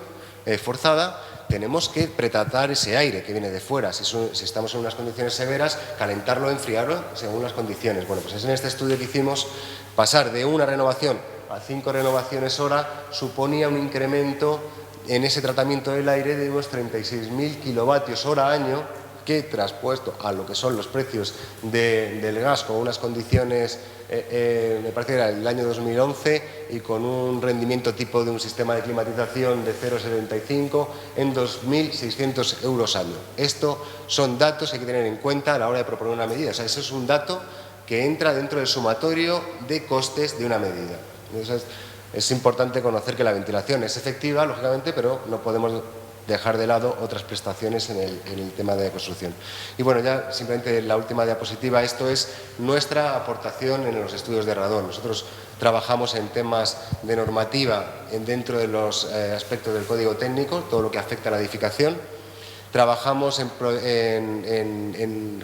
forzada, tenemos que pretratar ese aire que viene de fuera. Si estamos en unas condiciones severas, calentarlo, enfriarlo según las condiciones. Bueno, pues es en este estudio que hicimos pasar de una renovación a 5 renovaciones hora suponía un incremento en ese tratamiento del aire de unos 36.000 kilovatios hora año, que traspuesto a lo que son los precios del gas con unas condiciones, me parece que era el año 2011, y con un rendimiento tipo de un sistema de climatización de 0,75 en 2.600 euros año. Esto son datos que hay que tener en cuenta a la hora de proponer una medida. O sea, eso es un dato que entra dentro del sumatorio de costes de una medida. Entonces, es importante conocer que la ventilación es efectiva, lógicamente, pero no podemos dejar de lado otras prestaciones en el tema de construcción. Y bueno, ya simplemente la última diapositiva, esto es nuestra aportación en los estudios de radón. Nosotros trabajamos en temas de normativa dentro de los aspectos del código técnico, todo lo que afecta a la edificación. Trabajamos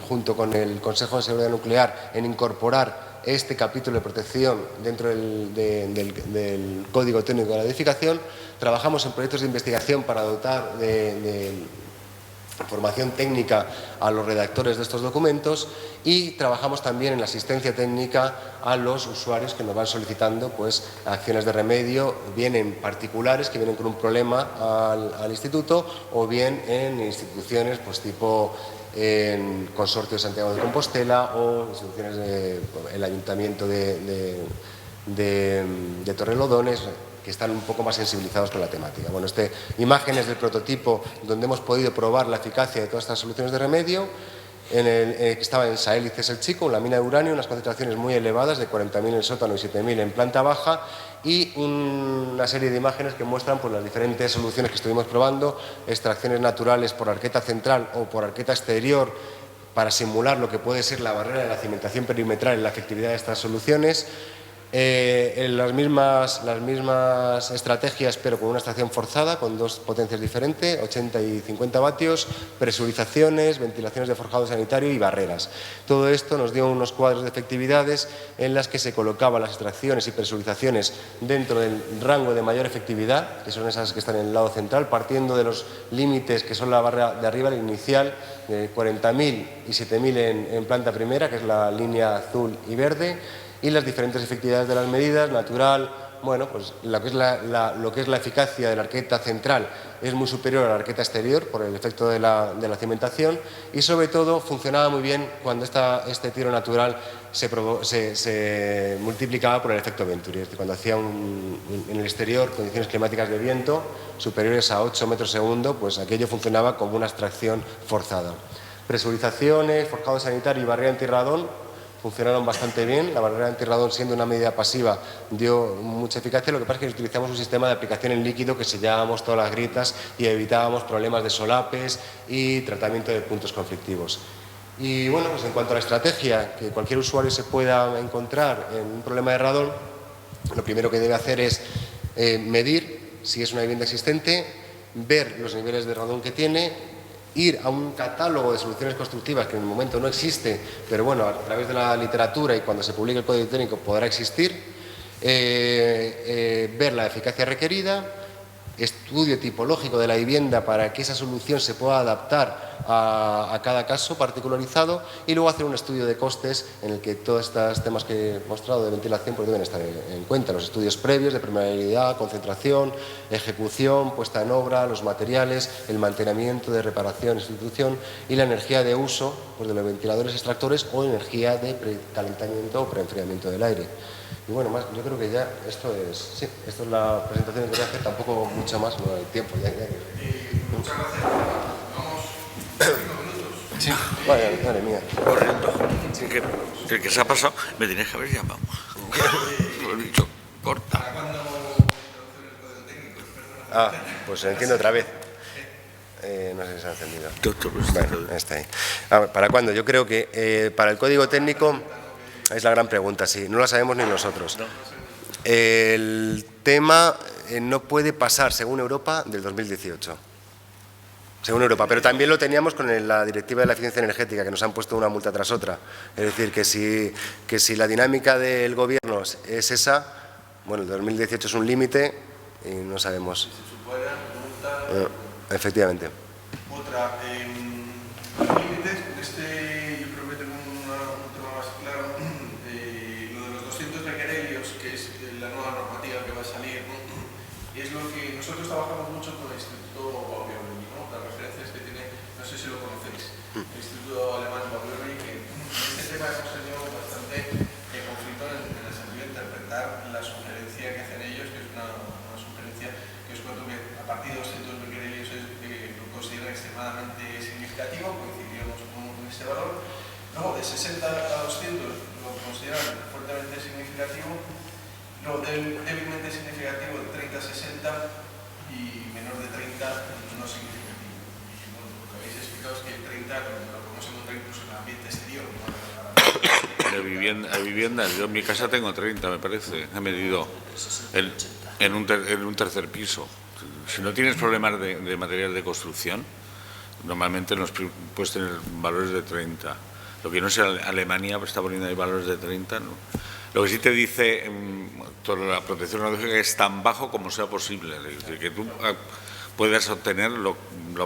junto con el Consejo de Seguridad Nuclear en incorporar este capítulo de protección dentro del Código Técnico de la Edificación. Trabajamos en proyectos de investigación para dotar de formación técnica a los redactores de estos documentos y trabajamos también en la asistencia técnica a los usuarios que nos van solicitando pues, acciones de remedio, bien en particulares que vienen con un problema al instituto o bien en instituciones pues, tipo en Consorcio de Santiago de Compostela o instituciones del Ayuntamiento de Torrelodones, que están un poco más sensibilizados con la temática. Bueno, imágenes del prototipo donde hemos podido probar la eficacia de todas estas soluciones de remedio, que estaba en Saélices el Chico, la mina de uranio, unas concentraciones muy elevadas de 40.000 en el sótano y 7.000 en planta baja, y una serie de imágenes que muestran pues, las diferentes soluciones que estuvimos probando, extracciones naturales por arqueta central o por arqueta exterior para simular lo que puede ser la barrera de la cimentación perimetral en la efectividad de estas soluciones. Las mismas estrategias, pero con una extracción forzada, con dos potencias diferentes, 80 y 50 vatios, presurizaciones, ventilaciones de forjado sanitario y barreras. Todo esto nos dio unos cuadros de efectividades en las que se colocaban las extracciones y presurizaciones dentro del rango de mayor efectividad, que son esas que están en el lado central, partiendo de los límites que son la barra de arriba, la inicial, de 40.000 y 7.000 en planta primera, que es la línea azul y verde, y las diferentes efectividades de las medidas, natural, bueno, pues lo que es la eficacia de la arqueta central es muy superior a la arqueta exterior por el efecto de la cimentación y sobre todo funcionaba muy bien cuando este tiro natural se multiplicaba por el efecto Venturi, es decir, cuando hacía en el exterior condiciones climáticas de viento superiores a 8 metros segundo, pues aquello funcionaba como una extracción forzada. Presurizaciones, forjado sanitario y barrera antirradón funcionaron bastante bien. La barrera antirradón, siendo una medida pasiva, dio mucha eficacia. Lo que pasa es que utilizamos un sistema de aplicación en líquido que sellábamos todas las grietas y evitábamos problemas de solapes y tratamiento de puntos conflictivos. Y bueno, pues en cuanto a la estrategia que cualquier usuario se pueda encontrar en un problema de radón, lo primero que debe hacer es medir si es una vivienda existente, ver los niveles de radón que tiene, ir a un catálogo de soluciones constructivas que en el momento no existe, pero bueno, a través de la literatura y cuando se publique el código técnico podrá existir, ver la eficacia requerida, estudio tipológico de la vivienda para que esa solución se pueda adaptar a cada caso particularizado y luego hacer un estudio de costes en el que todos estos temas que he mostrado de ventilación pues deben estar en cuenta, los estudios previos de permeabilidad, concentración, ejecución, puesta en obra, los materiales, el mantenimiento de reparación, sustitución y la energía de uso pues de los ventiladores extractores o energía de precalentamiento o preenfriamiento del aire. Y bueno, más, yo creo que ya esto es la presentación que quería hacer, tampoco mucho más, no hay tiempo. Muchas gracias. Vamos 5 minutos. Sí. Vale, madre mía. Correcto. Sí, que se ha pasado, me tenías que haber llamado. Lo he dicho, corta. ¿Para cuándo introducir el código técnico? Ah, pues se enciende otra vez. No sé si se ha encendido. Bueno, está ahí. ¿Para cuándo? Yo creo que para el código técnico es la gran pregunta, sí. No la sabemos ni nosotros. El tema no puede pasar, según Europa, del 2018. Según Europa, pero también lo teníamos con la Directiva de la Eficiencia Energética, que nos han puesto una multa tras otra. Es decir, que si la dinámica del Gobierno es esa, bueno, el 2018 es un límite y no sabemos. ¿Se supone multa? Efectivamente. Otra, límites, yo creo que tengo un tema más claro, lo de los 200 becquerelios, que es la nueva normativa que va a salir, ¿no? Y es lo que nosotros trabajamos mucho con el Instituto Bauerley, ¿no? Las referencias que tiene, no sé si lo conocéis, el Instituto Alemán Bauerley, que en este tema hemos tenido bastante conflicto en el sentido de interpretar la sugerencia que hacen ellos, que es una sugerencia que os cuento que a partir de 200 becquerelios lo consideran extremadamente significativo, coincidíamos con ese valor. Luego de 60 a 200 lo consideran fuertemente significativo, luego débilmente significativo de 30 a 60 y menor de 30 no significativo. Y bueno, lo que habéis explicado es que el 30 lo podemos encontrar incluso en el ambiente exterior, ¿no? De viviendas, yo en mi casa tengo 30, me parece, he medido en un tercer piso. Si no tienes problemas de material de construcción, normalmente puedes tener valores de 30. Lo que no sé, Alemania está poniendo ahí valores de 30, ¿no? Lo que sí te dice toda la protección radiológica es tan bajo como sea posible, es decir, que tú puedas obtener lo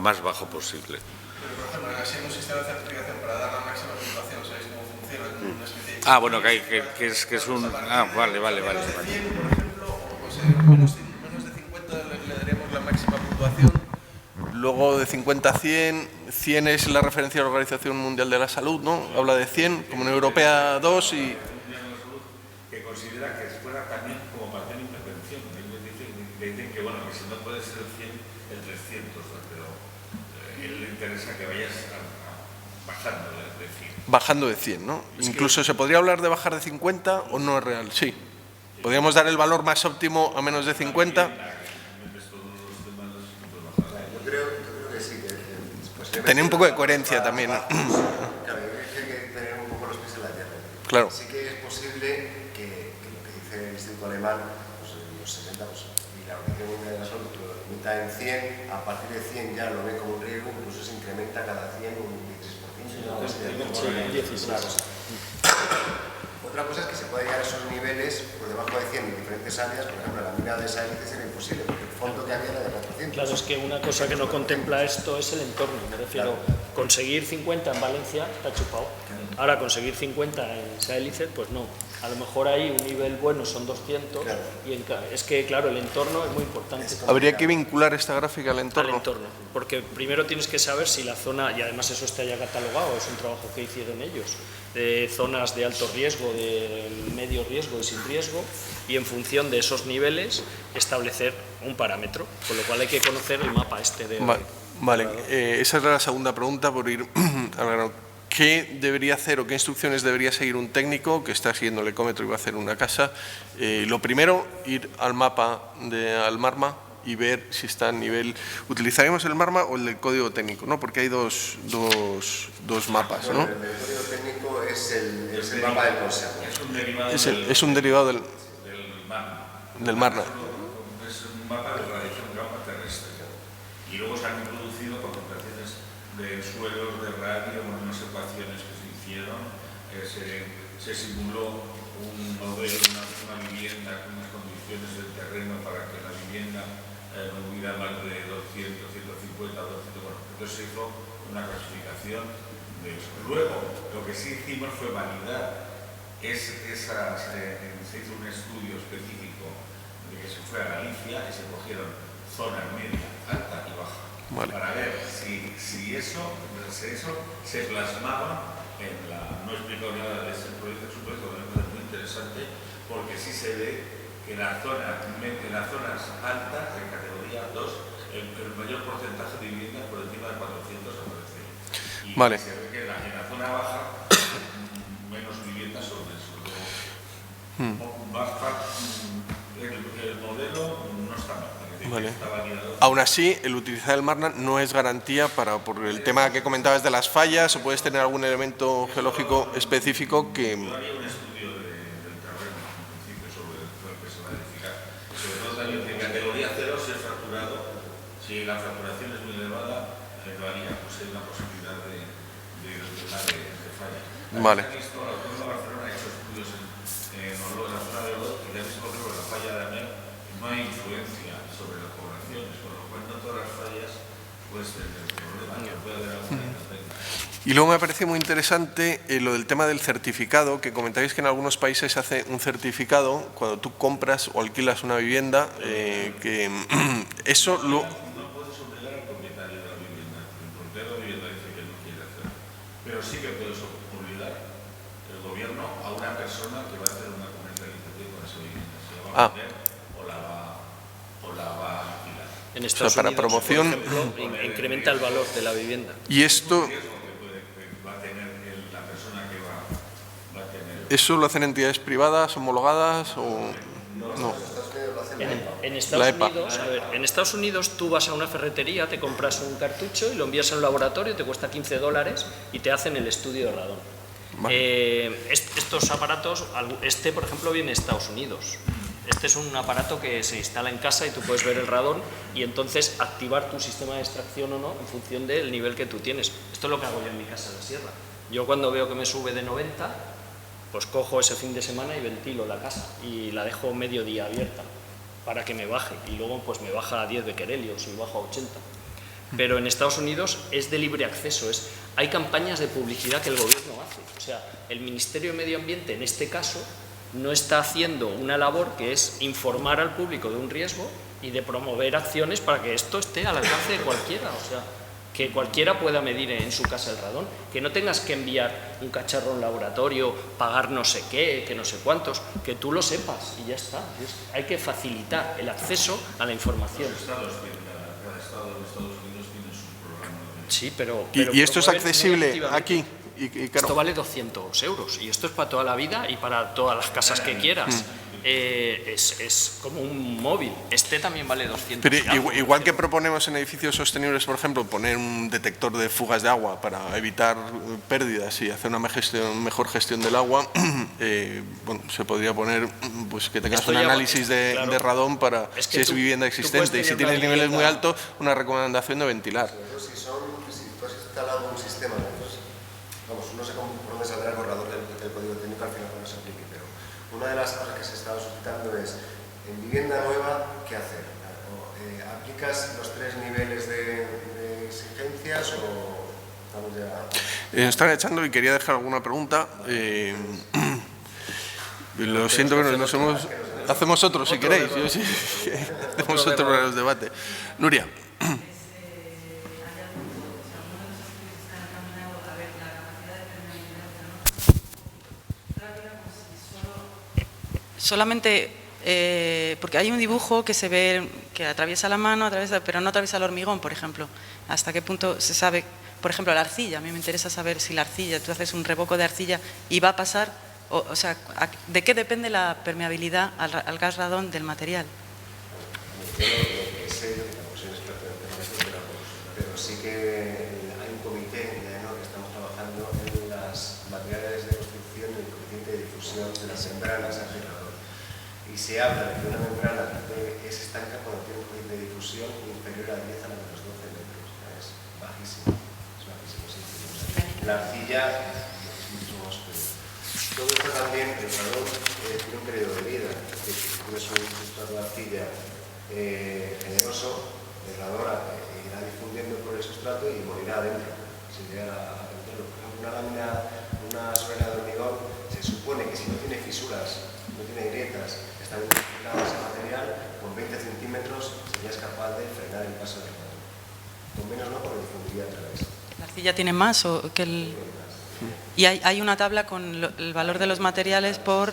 más bajo posible. Pero, por ejemplo, si hay un sistema de certificación para dar la máxima puntuación, ¿sabéis cómo funciona? Una especie de... Ah, bueno, que es un... Ah, vale. Menos de 100, por ejemplo, o sea, menos de 50 le daríamos la máxima puntuación. Luego de 50 a 100, 100 es la referencia de la Organización Mundial de la Salud, ¿no? Habla de 100, Comunidad Europea 2 y... Que considera que fuera también como para hacer intervención. Dicen que, bueno, que si no puede ser el 100, el 300, pero a él le interesa que vayas bajando de 100. Bajando de 100, ¿no? Incluso se podría hablar de bajar de 50 o no es real, sí. Podríamos dar el valor más óptimo a menos de 50. Yo creo que sí. Tener un poco de coherencia también, ¿no? Claro, hay que tener un poco los pies en la tierra. Claro. Sí que es posible que lo que dice el Instituto Alemán, pues en los 60, pues, y la Organización Mundial de la Salud lo limita en 100, a partir de 100 ya lo ve como un riesgo, incluso se incrementa cada 100 un 16%. Otra cosa es que se puede llegar a esos niveles por debajo de 100 en diferentes áreas, por ejemplo, la mina de esa hélice era imposible, porque el fondo que había era de 400. Claro, es que una cosa que no contempla esto es el entorno, me refiero, conseguir 50 en Valencia está chupado, ahora conseguir 50 en esa hélice, pues no, a lo mejor ahí un nivel bueno son 200, y es que claro, el entorno es muy importante. Habría que vincular esta gráfica al entorno. Al entorno, porque primero tienes que saber si la zona, y además eso está ya catalogado, es un trabajo que hicieron ellos, de zonas de alto riesgo, de medio riesgo y sin riesgo, y en función de esos niveles establecer un parámetro, con lo cual hay que conocer el mapa este de... Vale, esa es la segunda pregunta por ir a ver, ¿qué debería hacer o qué instrucciones debería seguir un técnico que está siguiendo el ecómetro y va a hacer una casa? Lo primero, ir al mapa al Marma y ver si está a nivel… ¿Utilizaríamos el Marma o el del código técnico? ¿No? Porque hay dos mapas, ¿no? Bueno, el código técnico es el mapa del Consejo. Es un derivado del Marma. Es un mapa de radiación gamma terrestre. Y luego se han introducido con operaciones de suelos, de radio, con unas ecuaciones que se hicieron. Se simuló un modelo, una vivienda con unas condiciones del terreno para que la vivienda no hubiera más de 200, 150, 200. Bueno, entonces se hizo una clasificación de eso. Luego, lo que sí hicimos fue validar se hizo un estudio específico de que se fue a Galicia y se cogieron zonas media, alta y baja, vale, para ver si eso se plasmaba en la… No he explicado nada de ese proyecto, es un proyecto que me parece muy interesante porque sí se ve que en las zonas altas, de categoría 2, el mayor porcentaje de viviendas por encima de 400 aparece. Y vale, se ve que en la zona baja menos viviendas sobre eso. El modelo no está mal. vale. Está validado. Aún así, el utilizar el Marna no es garantía por el tema que comentabas de las fallas, o puedes tener algún elemento geológico específico que… Yo haría un estudio del terreno, en principio, sobre lo que se va a edificar. Sobre todo también en categoría 0, si es fracturado, si la fracturación es muy elevada, lo haría, pues hay una posibilidad de falla. Vale. Se ha visto, la Autonomía de Barcelona ha hecho estudios en la zona de Olot y ya visto, por ejemplo, la falla de Amer no hay influencia sobre las poblaciones, con lo cual no todas las fallas pueden tener problemas, puede haber alguna intervención. Y luego me parece muy interesante lo del tema del certificado, que comentáis que en algunos países se hace un certificado cuando tú compras o alquilas una vivienda, que eso lo… No puedes obligar al propietario de la vivienda, el propietario de la vivienda dice que no quiere hacerlo, pero sí que puedes obligar el gobierno a una persona que va a hacer una comercialización con esa vivienda, si la va a vender o la va a alquilar. En Estados para Unidos, promoción, por ejemplo, incrementa el valor de la vivienda. Y esto… ¿Eso lo hacen entidades privadas, homologadas o no? En Estados Unidos tú vas a una ferretería, te compras un cartucho y lo envías al laboratorio, te cuesta $15 y te hacen el estudio de radón. Vale. Estos aparatos, por ejemplo, viene de Estados Unidos. Este es un aparato que se instala en casa y tú puedes ver el radón y entonces activar tu sistema de extracción o no en función del nivel que tú tienes. Esto es lo que hago yo en mi casa en la sierra. Yo cuando veo que me sube de 90, pues cojo ese fin de semana y ventilo la casa y la dejo medio día abierta para que me baje y luego pues me baja a 10 becquerelios y bajo a 80. Pero en Estados Unidos es de libre acceso, hay campañas de publicidad que el gobierno hace. O sea, el Ministerio de Medio Ambiente en este caso no está haciendo una labor que es informar al público de un riesgo y de promover acciones para que esto esté al alcance de cualquiera. O sea, que cualquiera pueda medir en su casa el radón, que no tengas que enviar un cacharro a un laboratorio, pagar no sé qué, que no sé cuántos, que tú lo sepas y ya está. Hay que facilitar el acceso a la información. Cada estado de Estados Unidos tiene su programa. Sí, pero ¿Y esto es accesible aquí? Claro. Esto vale 200 euros y esto es para toda la vida y para todas las casas que quieras. Es como un móvil. Este también vale 200. Pero igual que proponemos en edificios sostenibles, por ejemplo, poner un detector de fugas de agua para evitar pérdidas y hacer una mejor gestión del agua, bueno, se podría poner pues que tengas un análisis de radón para si es vivienda existente y si tienes niveles muy altos, una recomendación de ventilar. Si tú has instalado un sistema, pues, vamos, no sé por dónde saldrá el borrador del código técnico al final cuando se aplique, pero una de las cosas que se está suscitando es, en vivienda nueva, ¿qué hacer? ¿Aplicas los 3 niveles de exigencias o estamos ya...? Están echando y quería dejar alguna pregunta. Lo siento, pero hacemos otro si queréis. Hacemos otro para los debates. Nuria. Solamente porque hay un dibujo que se ve que atraviesa la mano, pero no atraviesa el hormigón, por ejemplo. ¿Hasta qué punto se sabe, por ejemplo, la arcilla? A mí me interesa saber si la arcilla, tú haces un revoco de arcilla y va a pasar, o sea, ¿de qué depende la permeabilidad al gas radón del material? Pero sí que hay un comité que estamos trabajando en los materiales de construcción y el coeficiente de difusión de las membranas alrededor. Y se habla de que una membrana es estanca cuando tiene un coeficiente de difusión inferior a 10 a la menos 12 metros. Es bajísimo, sí. La arcilla es mucho más superior. Todo esto también, el radón tiene un periodo de vida. Es decir, si tienes un sustrato de arcilla generoso, el radón irá difundiendo por el sustrato y morirá adentro. Si llega a vencerlo. Una lámina, una solera de hormigón, se supone que si no tiene fisuras, no tiene grietas, está bien identificado ese material, con 20 centímetros sería capaz de frenar el paso del radón. Con menos no, porque difundiría a través. ¿La arcilla tiene más o que el...? Y hay una tabla con el valor de los materiales por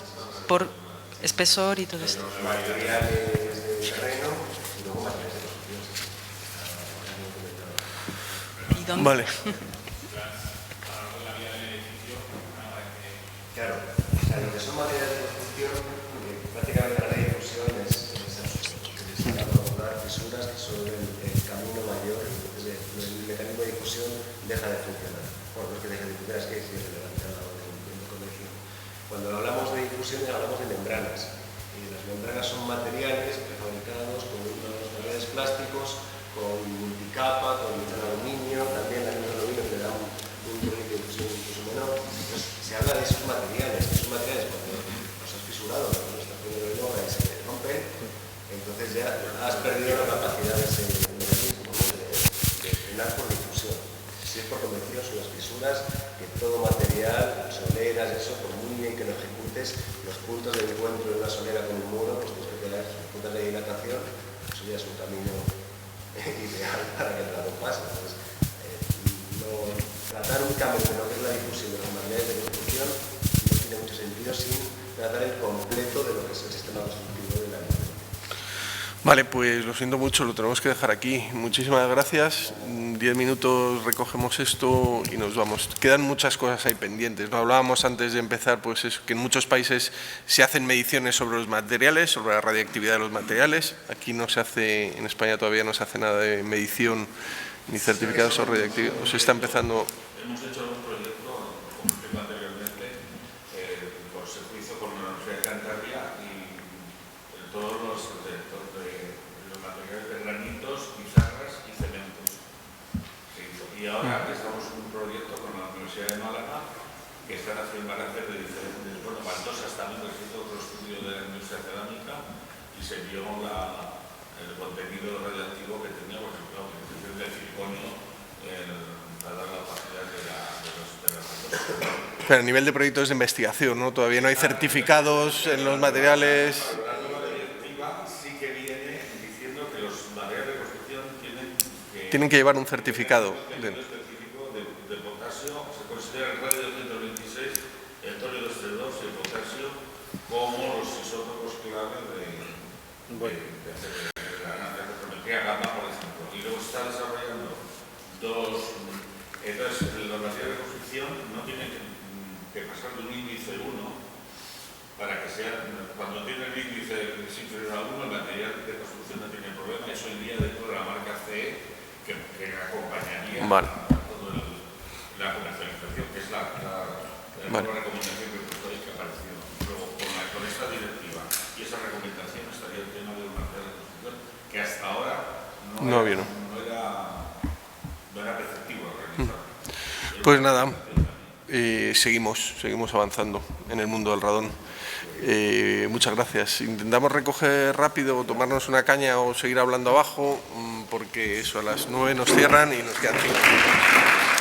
espesor y todo esto. Los materiales de terreno y luego materiales de construcción. ¿Y dónde? Vale. Claro, o sea, lo que son materiales de construcción, prácticamente la ley de difusión es dar fisuras que son el camino mayor, entonces el mecanismo de difusión deja de funcionar. Bueno, no es que deje de funcionar, es que es irrelevante a la hora de conexión. Cuando hablamos de difusiones hablamos de membranas. Y las membranas son materiales prefabricados con unos materiales plásticos, con multicapa, con aluminio, también el aluminio que da un coeficiente de difusión incluso menor. Entonces, se habla de esos materiales cuando los has fisurado, cuando estás poniendo en obra y se rompen, entonces ya has perdido la capacidad de ese mecanismo de frenar por difusión. Si es por convección son las fisuras, que todo material, soleras, eso, por muy bien que lo ejecutes, los puntos de encuentro de una solera con un muro, pues tienes que tener puntos de dilatación, eso ya es un camino ideal para que el radón pase. Entonces, tratar únicamente lo que es la difusión de los materiales de construcción no tiene mucho sentido sin tratar el completo de lo que es el sistema constructivo de la vida. Vale, pues lo siento mucho, lo tenemos que dejar aquí. Muchísimas gracias. 10 minutos recogemos esto y nos vamos. Quedan muchas cosas ahí pendientes, ¿no? Hablábamos antes de empezar, pues eso, que en muchos países se hacen mediciones sobre los materiales, sobre la radiactividad de los materiales. Aquí no se hace, en España todavía no se hace nada de medición ni certificados sobre radiactividad. Se está empezando. Hemos hecho un proyecto, como explico anteriormente, por servicio con la Universidad de Cantabria y todos los materiales de granitos, pizarras y cementos. Y ahora estamos en un proyecto con la Universidad de Málaga que van a hacer de diferentes, bueno, baldosas también, que se hizo otro estudio de la industria cerámica y se vio el contenido radioactivo que tenía, por ejemplo, el siliconio para dar la opacidad de las baldosas. Pero a nivel de proyectos de investigación, ¿no? Todavía no hay certificados en los materiales. Tienen que llevar un certificado. Específico de potasio, se considera el radio 126, el torio 232 y el potasio como los isótopos clave de la geometría gamma, por ejemplo. Y luego se está desarrollando entonces los materiales de construcción no tienen que pasar de un índice 1 para que sea, cuando tiene el índice inferior a 1, el material de construcción no tiene problema. Eso hoy día dentro de la marca CE que acompañaría a toda la comercialización, que es la nueva recomendación que apareció. Luego, con esta directiva y esa recomendación estaría el tema de los materiales de construcción, que hasta ahora no era perceptivo realizar. Pues nada, seguimos avanzando en el mundo del radón. Muchas gracias. Intentamos recoger rápido, tomarnos una caña o seguir hablando abajo, porque eso a las 9 nos cierran y nos quedan 5 minutos.